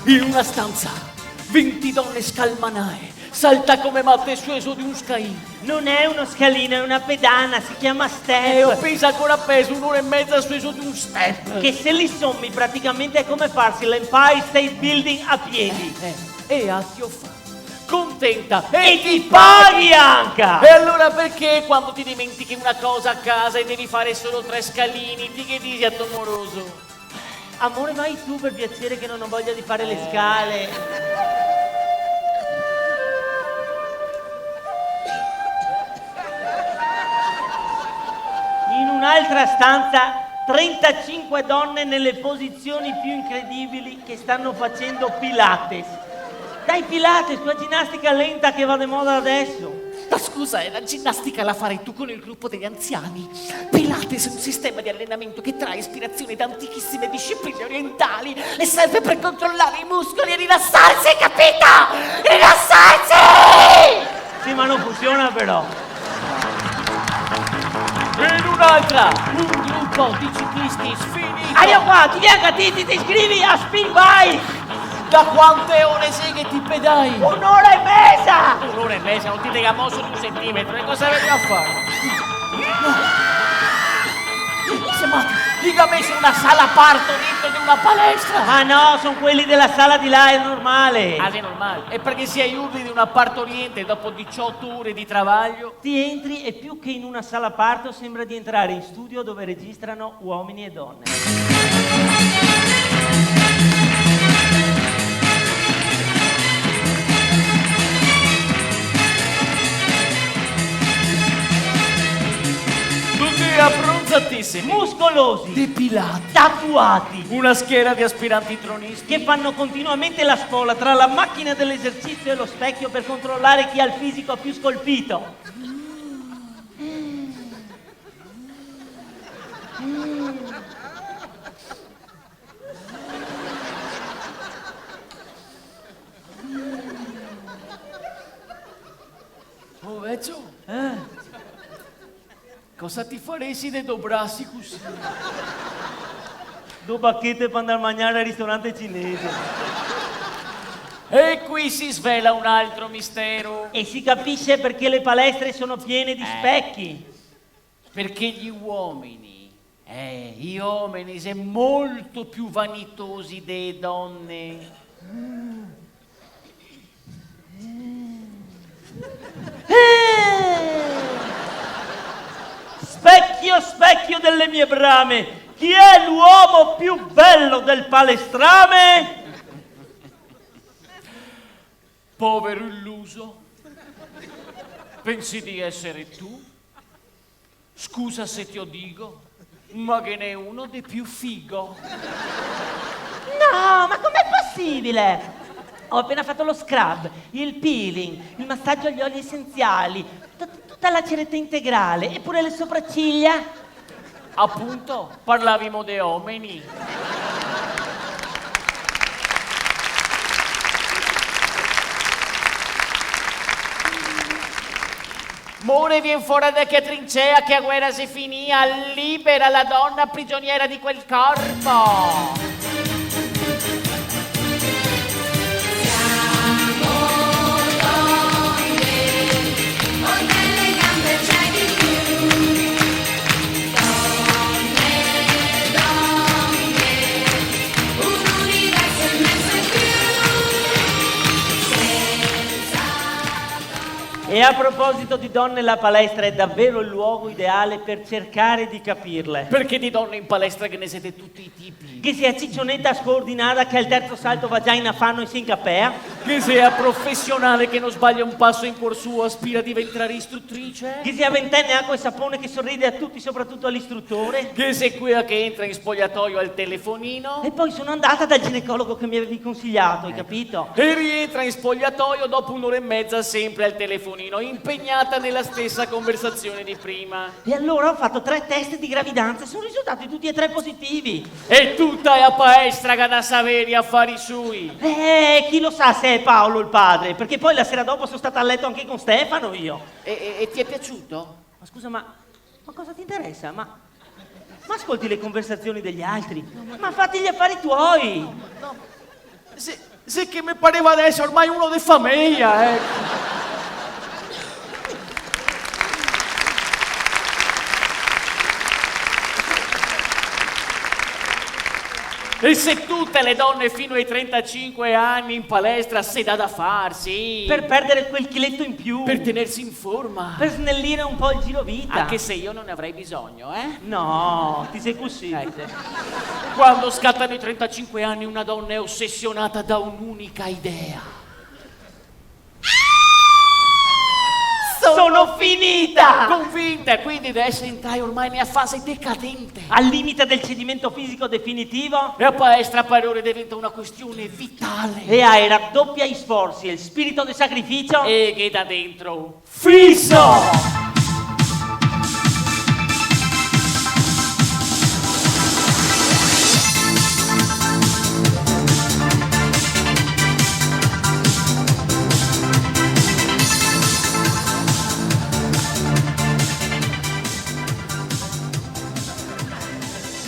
Speaker 3: In una stanza 20 donne scalmanae, salta come matte sceso di un scalino.
Speaker 2: Non è uno scalino, è una pedana, si chiama step.
Speaker 3: E pesa ancora peso, 1 ora e mezza sceso di un step.
Speaker 2: Che se li sommi praticamente è come farsi l'Empire State Building a piedi.
Speaker 3: E a ti ho fatto. Contenta
Speaker 2: e ti paghi anche!
Speaker 3: E allora perché quando ti dimentichi una cosa a casa e devi fare solo 3 scalini, ti che dici a tuo amoroso?
Speaker 2: Amore, vai tu per piacere che non ho voglia di fare le scale. In un'altra stanza 35 donne nelle posizioni più incredibili che stanno facendo Pilates. Dai, Pilates, quella ginnastica lenta che va di moda adesso.
Speaker 3: Ma scusa, la ginnastica la farai tu con il gruppo degli anziani. Pilates è un sistema di allenamento che trae ispirazione da antichissime discipline orientali e serve per controllare i muscoli e rilassarsi, capito? Rilassarsi!
Speaker 2: Sì, ma non funziona però.
Speaker 3: In un'altra, un gruppo di ciclisti sfinito.
Speaker 2: Io qua, ti vieni a ti iscrivi a Speed Bike!
Speaker 3: Da quante ore sei che ti pedai?
Speaker 2: 1 ora e mezza!
Speaker 3: 1 ora e mezza, non ti tega mosso di 1 centimetro, e cosa avevi a fare?
Speaker 4: Ma mica messo una sala parto dentro di una palestra.
Speaker 2: Ah no, sono quelli della sala di là, è normale.
Speaker 4: Ah, è normale. E perché si aiuti di una partoriente dopo 18 ore di travaglio?
Speaker 2: Ti entri e più che in una sala parto sembra di entrare in studio dove registrano uomini e donne.
Speaker 3: Abbronzatissimi,
Speaker 2: Muscolosi,
Speaker 3: depilati,
Speaker 2: tatuati,
Speaker 3: una schiera di aspiranti tronisti
Speaker 2: che fanno continuamente la spola tra la macchina dell'esercizio e lo specchio per controllare chi ha il fisico più scolpito.
Speaker 3: Oh, vecchio, cosa ti faresti de dobrassi così?
Speaker 2: Due bacchette per andare a mangiare al ristorante cinese.
Speaker 3: E qui si svela un altro mistero.
Speaker 2: E si capisce perché le palestre sono piene di specchi.
Speaker 3: Perché gli uomini sono molto più vanitosi delle donne.
Speaker 2: Specchio, specchio delle mie brame, chi è l'uomo più bello del palestrame?
Speaker 3: Povero illuso, pensi di essere tu? Scusa se ti dico, ma che ne è uno dei più figo.
Speaker 2: No, ma com'è possibile? Ho appena fatto lo scrub, il peeling, il massaggio agli oli essenziali, tutta la ceretta integrale e pure le sopracciglia.
Speaker 3: Appunto, parlavamo dei uomini.
Speaker 4: More vien fuori da che trincea che a guerra si finia, libera la donna prigioniera di quel corpo.
Speaker 2: E a proposito di donne, la palestra è davvero il luogo ideale per cercare di capirle.
Speaker 3: Perché di donne in palestra che ne siete tutti i tipi?
Speaker 2: Che sia ciccionetta scordinata che al terzo salto va già in affanno e si incapea.
Speaker 3: Che sia professionale che non sbaglia un passo in cuor suo, aspira a diventare istruttrice.
Speaker 2: Che sia ventenne acqua e sapone che sorride a tutti, soprattutto all'istruttore.
Speaker 3: Che sei quella che entra in spogliatoio al telefonino.
Speaker 2: E poi sono andata dal ginecologo che mi avevi consigliato, hai capito?
Speaker 3: E rientra in spogliatoio dopo un'ora e mezza sempre al telefonino, impegnata nella stessa conversazione di prima.
Speaker 2: E allora ho fatto 3 test di gravidanza e sono risultati tutti e 3 positivi.
Speaker 3: E tutta la palestra che da sapere affari sui.
Speaker 2: Chi lo sa se è Paolo il padre, perché poi la sera dopo sono stata a letto anche con Stefano io.
Speaker 4: E ti è piaciuto?
Speaker 2: Ma scusa, ma cosa ti interessa? Ma ascolti le conversazioni degli altri, ma fatti gli affari tuoi.
Speaker 3: No. Se che mi pareva adesso ormai uno di famiglia, ecco. E se tutte le donne fino ai 35 anni in palestra se dà da farsi?
Speaker 2: Per perdere quel chiletto in più.
Speaker 3: Per tenersi in forma.
Speaker 2: Per snellire un po' il girovita.
Speaker 3: Anche se io non ne avrei bisogno, eh?
Speaker 2: No, ti sei così.
Speaker 3: Quando scattano i 35 anni una donna è ossessionata da un'unica idea.
Speaker 2: Sono finita!
Speaker 3: Convinta, quindi adesso entrai ormai nella fase decadente.
Speaker 2: Al limite del cedimento fisico definitivo.
Speaker 3: La palestra per ora diventa una questione vitale.
Speaker 2: E hai raddoppia gli sforzi e il spirito di sacrificio.
Speaker 3: E che da dentro fisso!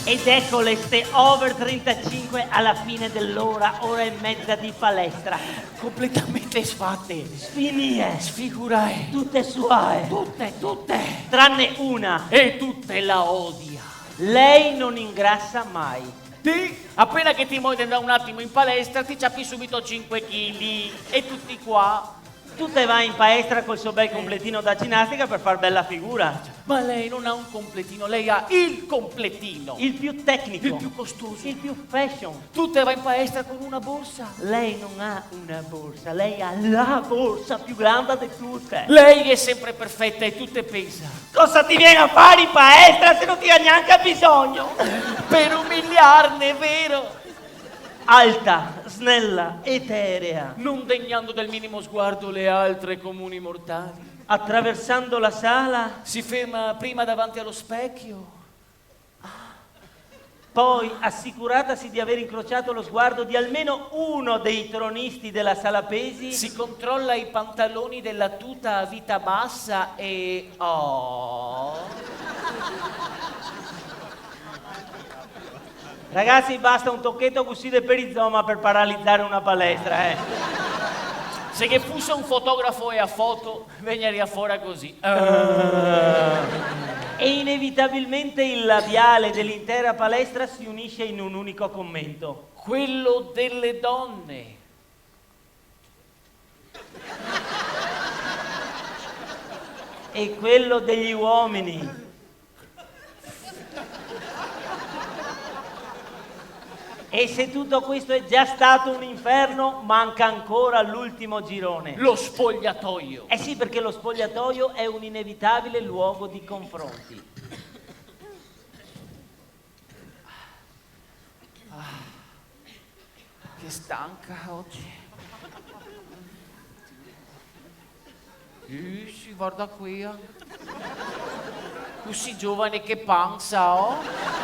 Speaker 2: Ed ecco le ste over 35 alla fine dell'ora, ora e mezza di palestra.
Speaker 3: Completamente sfatte.
Speaker 2: Sfinie.
Speaker 3: Sfigurae.
Speaker 2: Tutte suae.
Speaker 3: Tutte.
Speaker 2: Tranne una.
Speaker 3: E tutte la odia.
Speaker 2: Lei non ingrassa mai.
Speaker 3: Sì, appena che ti muovi da un attimo in palestra ti ciappi subito 5 kg e tutti qua.
Speaker 2: Tu te vai in palestra col suo bel completino da ginnastica per far bella figura.
Speaker 3: Ma lei non ha un completino, lei ha il completino.
Speaker 2: Il più tecnico.
Speaker 3: Il più costoso.
Speaker 2: Il più fashion.
Speaker 3: Tu te vai in palestra con una borsa.
Speaker 2: Lei non ha una borsa, lei ha la borsa più grande di tutte.
Speaker 3: Lei è sempre perfetta e tu te pensa.
Speaker 2: Cosa ti viene a fare in palestra se non ti ha neanche bisogno?
Speaker 3: Per umiliarne, vero?
Speaker 2: Alta, snella, eterea.
Speaker 3: Non degnando del minimo sguardo le altre comuni mortali.
Speaker 2: Attraversando la sala,
Speaker 3: Si ferma prima davanti allo specchio.
Speaker 2: poi assicuratasi di aver incrociato lo sguardo di almeno uno dei tronisti della sala pesi,
Speaker 3: Si controlla i pantaloni della tuta a vita bassa e...
Speaker 2: Ragazzi, basta un tocchetto così di perizoma per paralizzare una palestra,
Speaker 3: Se che fosse un fotografo e a foto, veniva fuori così.
Speaker 2: E inevitabilmente il labiale dell'intera palestra si unisce in un unico commento.
Speaker 3: Quello delle donne.
Speaker 2: E quello degli uomini. E se tutto questo è già stato un inferno, manca ancora l'ultimo girone.
Speaker 3: Lo spogliatoio.
Speaker 2: Eh sì, perché lo spogliatoio è un inevitabile luogo di confronti.
Speaker 3: Che stanca oggi. Sì, guarda qui. Così giovane che panza, oh.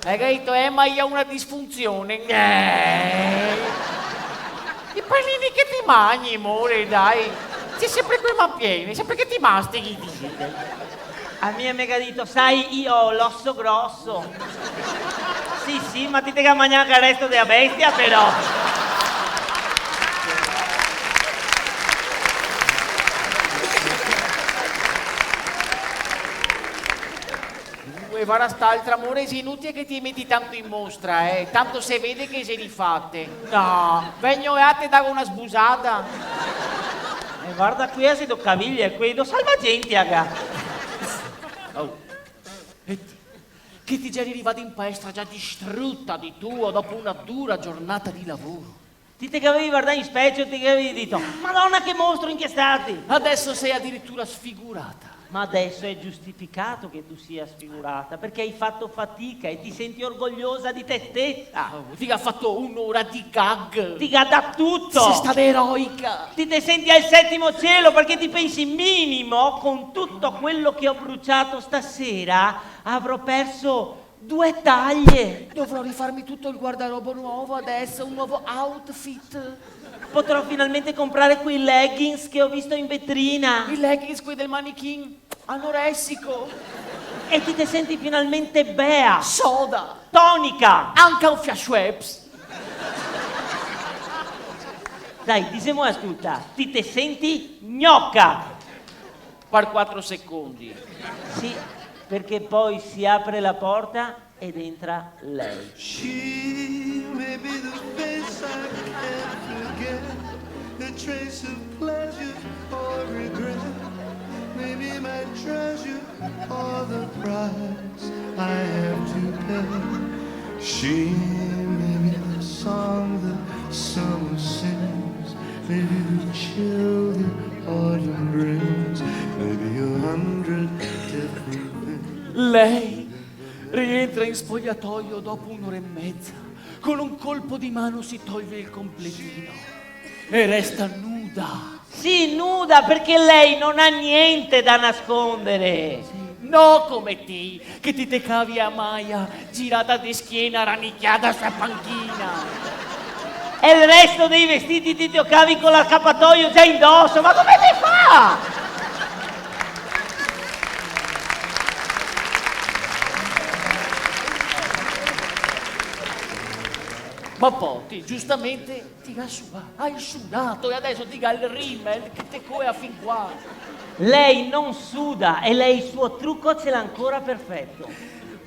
Speaker 3: Hai capito, ma io ho una disfunzione. I pallini che ti mangi, amore, dai. Sei sempre quei pieni, sempre che ti mastichi.
Speaker 2: A me mi ha detto, sai, io ho l'osso grosso. Sì, ma ti devi mangiare anche il resto della bestia, però.
Speaker 3: E guarda st'altra, amore, è inutile che ti metti tanto in mostra, tanto se vede che sei rifatte. No, vengo a te dare una sbusata.
Speaker 2: E guarda qui, si do caviglie, qui do salvagenti, aga.
Speaker 3: Oh. Che ti già arrivata in palestra già distrutta di tuo dopo una dura giornata di lavoro.
Speaker 2: Ti te che avevi guardato in specchio e ti che avevi detto, Madonna che mostro inchiestati.
Speaker 3: Adesso sei addirittura sfigurata.
Speaker 2: Ma adesso è giustificato che tu sia sfigurata, perché hai fatto fatica e ti senti orgogliosa di te stessa.
Speaker 3: Ti ha fatto un'ora di gag.
Speaker 2: Ti da tutto.
Speaker 3: Sei stata eroica.
Speaker 2: Ti te senti al settimo cielo perché ti pensi minimo con tutto quello che ho bruciato stasera avrò perso 2 taglie.
Speaker 3: Dovrò rifarmi tutto il guardaroba nuovo adesso, un nuovo outfit.
Speaker 2: Potrò finalmente comprare quei leggings che ho visto in vetrina.
Speaker 3: I leggings, quelli del manichin anoressico.
Speaker 2: E ti te senti finalmente bea.
Speaker 3: Soda.
Speaker 2: Tonica.
Speaker 3: Anche un Schweppes.
Speaker 2: Dai, diciamo tutta. Ti te senti gnocca.
Speaker 3: Per 4 secondi.
Speaker 2: Sì, perché poi si apre la porta ed entra lei.
Speaker 11: She may be the face I can't forget, a trace of pleasure or regret, maybe my treasure or the price I have to pay. She may be the song the summer sings, maybe the chill the autumn brings, maybe 100 different things.
Speaker 3: Lei rientra in spogliatoio dopo un'ora e mezza. Con un colpo di mano si toglie il completino e resta nuda.
Speaker 2: Sì, nuda, perché lei non ha niente da nascondere.
Speaker 3: No come te, che ti te cavi a Maya, girata di schiena, rannicchiata sulla panchina.
Speaker 2: E il resto dei vestiti ti toccavi con l'accappatoio già indosso. Ma come ti fa?
Speaker 3: Ma poi, giustamente, hai sudato e adesso dica il rimel che te coea fin qua.
Speaker 2: Lei non suda e lei il suo trucco ce l'ha ancora perfetto.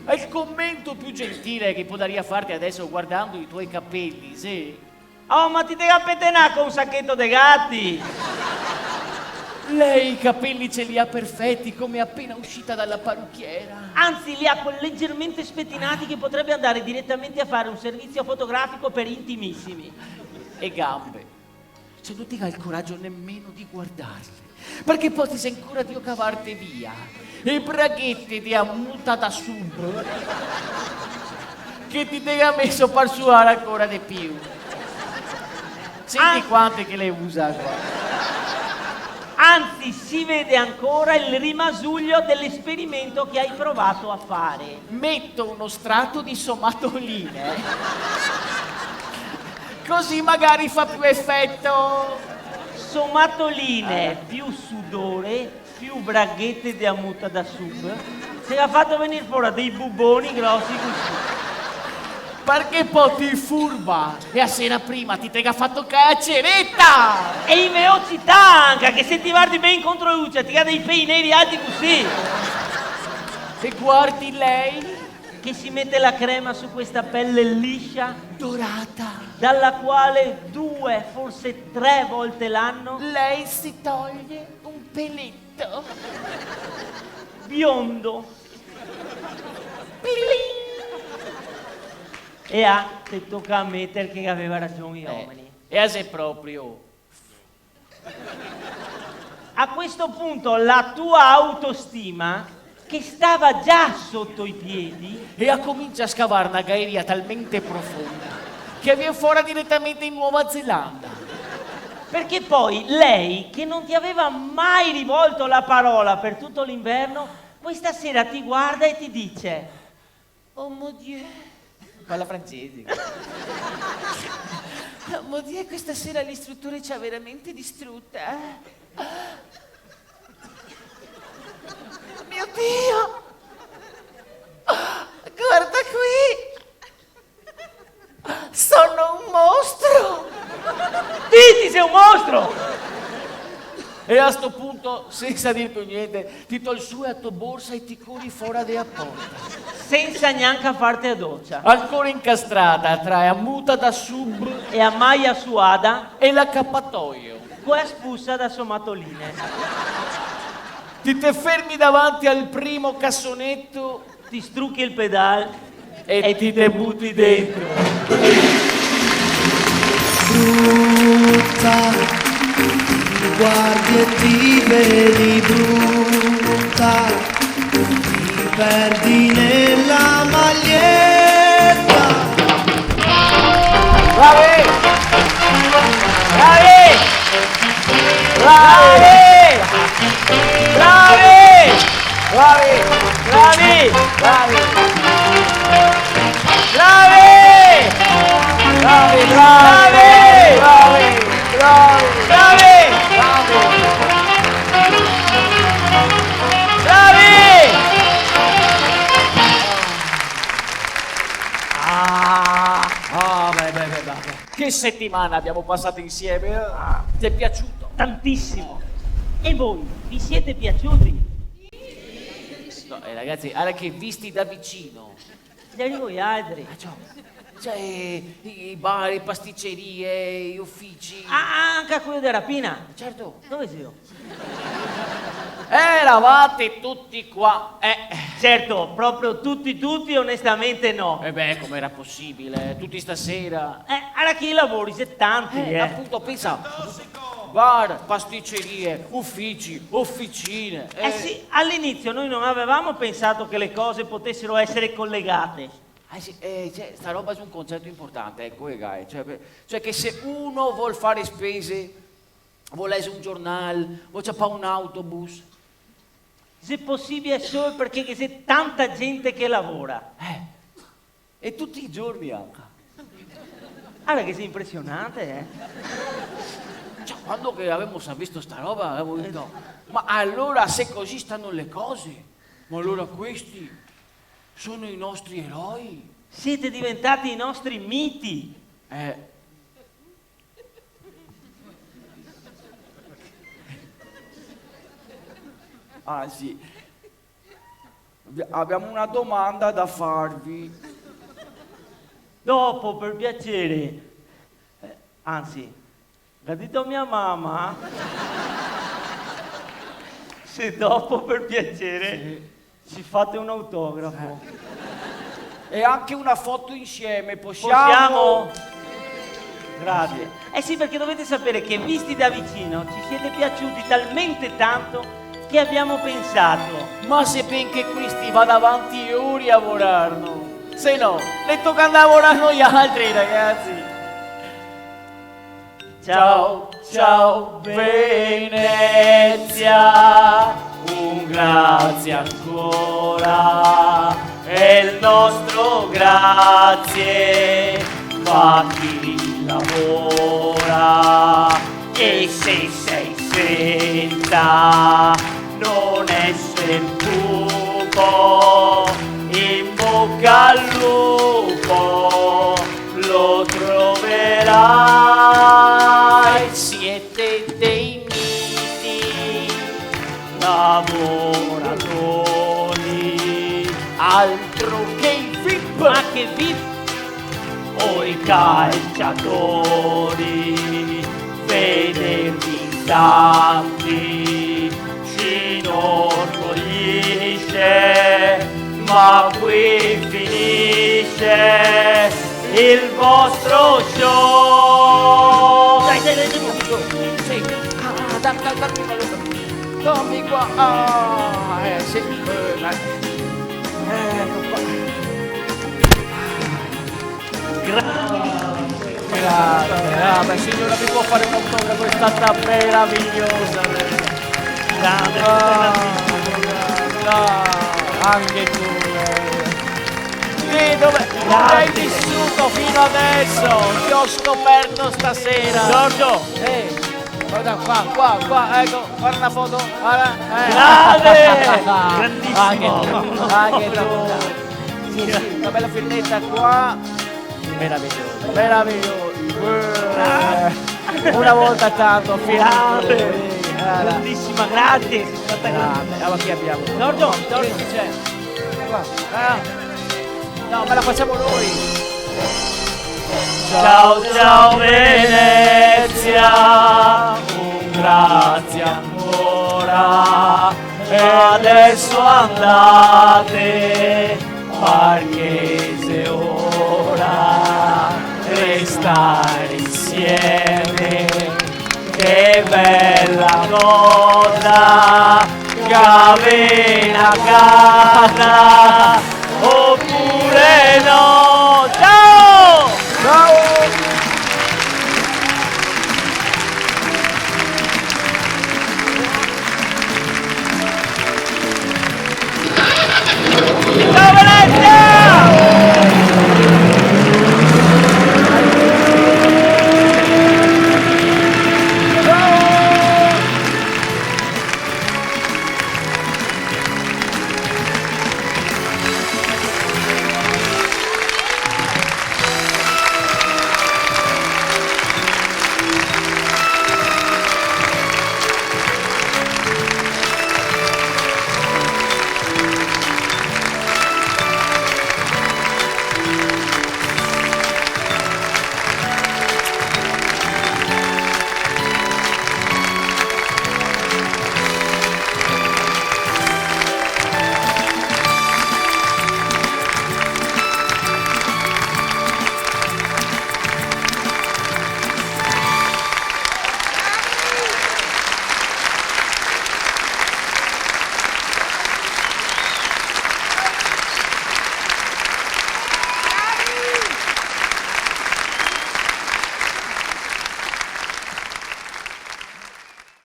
Speaker 3: È il commento più gentile che potrei farti adesso guardando i tuoi capelli, sì.
Speaker 2: Oh, ma ti devi appetenare con un sacchetto dei gatti!
Speaker 3: Lei i capelli ce li ha perfetti come appena uscita dalla parrucchiera.
Speaker 2: Anzi, li ha leggermente spettinati che potrebbe andare direttamente a fare un servizio fotografico per intimissimi.
Speaker 3: E gambe. Se non ti ha il coraggio nemmeno di guardarle. Perché poi ti sei ancora di cavarti via. E braghetti di ammuta da sub. Che ti ha messo per suare ancora di più. Senti quante che le usa qua.
Speaker 2: Anzi, si vede ancora il rimasuglio dell'esperimento che hai provato a fare.
Speaker 3: Metto uno strato di somatoline. Così magari fa più effetto.
Speaker 2: Somatoline, più sudore, più braghette di ammuta da sub. Se ha fatto venire fuori dei buboni grossi così.
Speaker 3: Perché poi ti furba e a sera prima ti tega fatto caceretta
Speaker 2: e in velocità anche, che se ti guardi ben contro luce ti ha dei pei neri alti così.
Speaker 3: E guardi lei
Speaker 2: che si mette la crema su questa pelle liscia,
Speaker 3: dorata,
Speaker 2: dalla quale 2, forse 3 volte l'anno
Speaker 3: lei si toglie un peletto
Speaker 2: biondo.
Speaker 3: Pilin.
Speaker 2: E te tocca ammettere che aveva ragione gli uomini.
Speaker 3: E a se proprio.
Speaker 2: A questo punto la tua autostima, che stava già sotto i piedi,
Speaker 3: e a comincia a scavare una galleria talmente profonda che viene fuori direttamente in Nuova Zelanda.
Speaker 2: Perché poi lei, che non ti aveva mai rivolto la parola per tutto l'inverno, questa sera ti guarda e ti dice:
Speaker 3: oh mon Dieu. Parla francese. Ma Dio, questa sera l'istruttore ci ha veramente distrutta. Mio Dio! Guarda qui! Sono un mostro!
Speaker 2: Diti, sei un mostro!
Speaker 3: E a sto punto, senza dir più niente, ti tol su a tua borsa e ti corri fuori della porta.
Speaker 2: Senza neanche farti a doccia.
Speaker 3: Ancora incastrata tra ammuta da sub
Speaker 2: e a maglia suada
Speaker 3: e l'accappatoio.
Speaker 2: Qua spussa da somatoline.
Speaker 3: Ti te fermi davanti al primo cassonetto,
Speaker 2: ti strucchi il pedale
Speaker 3: e ti te butti dentro.
Speaker 11: Brutta, ti guardi e ti vedi brutta. Perdi nella maglietta.
Speaker 2: Bravi! Bravi! Bravi! Bravi! Bravi! Bravi! Bravi! Bravi! Bravi! Bravi! Bravi!
Speaker 3: Che settimana abbiamo passato insieme? Ti è piaciuto?
Speaker 2: Tantissimo. E voi, vi siete piaciuti?
Speaker 3: No, ragazzi, ora che visti da vicino.
Speaker 2: Gli arrivo gli altri.
Speaker 3: Cioè, i bar, le pasticcerie, gli uffici.
Speaker 2: Ah, anche a quello della rapina.
Speaker 3: Certo.
Speaker 2: Dove sei io?
Speaker 3: Eravate tutti qua.
Speaker 2: Certo, proprio tutti, onestamente no.
Speaker 3: E beh, com'era possibile? Tutti stasera.
Speaker 2: Alla chi lavori? 70.
Speaker 3: Appunto, pensa. Bar, pasticcerie, uffici, officine.
Speaker 2: Sì, all'inizio noi non avevamo pensato che le cose potessero essere collegate.
Speaker 3: Sì, sta roba è un concetto importante, ecco, cioè che se uno vuol fare spese, vuol leggere un giornale, vuol ciappare un autobus,
Speaker 2: se possibile è solo perché c'è tanta gente che lavora.
Speaker 3: E tutti i giorni anche.
Speaker 2: Allora che sei impressionante,
Speaker 3: Cioè, quando che avevamo visto sta roba, avevo detto, ma allora se così stanno le cose, ma allora questi sono i nostri eroi.
Speaker 2: Siete diventati i nostri miti.
Speaker 10: Anzi, abbiamo una domanda da farvi.
Speaker 2: Dopo, per piacere. Anzi, l'ha detto mia mamma. Se dopo, per piacere, ci fate un autografo.
Speaker 10: E anche una foto insieme, possiamo?
Speaker 2: Grazie. Eh sì, perché dovete sapere che visti da vicino ci siete piaciuti talmente tanto che abbiamo pensato.
Speaker 3: Ma se ben che questi vanno avanti ore a lavorano. Se no, le tocca lavorare noi altri, ragazzi.
Speaker 2: Ciao,
Speaker 3: Ciao Venezia, un grazie ancora, e il nostro grazie fa chi lavora, e se sei senza non essere cupo, in bocca al lupo lo troverai. Siete dei miti lavoratori, altro che i VIP,
Speaker 2: ma che VIP!
Speaker 3: o i calciatori, vedervi tanti ci inorgoglisce, ma qui finisce il vostro show. Dai, sì.
Speaker 10: Dammi qua. Sì.
Speaker 3: Grazie, signora, mi può fare un autografo, è stata meravigliosa. Anche tu. Sì, dove hai vissuto fino adesso? Ti ho scoperto stasera. Giorgio! Guarda qua, ecco, guarda una foto.
Speaker 2: Grande! Grandissimo!
Speaker 3: Anche tu. Sì, una bella firmetta qua. Meraviglioso. Una volta tanto, finale.
Speaker 2: Grandissima, grazie!
Speaker 3: Allora qui abbiamo.
Speaker 2: Giorgio,
Speaker 3: Chi c'è? Qua. No, me la facciamo noi. Ciao Venezia, un grazie ancora, e adesso andate, Marchese ora, restare insieme, che bella cosa, Gavena Cana, oppure no.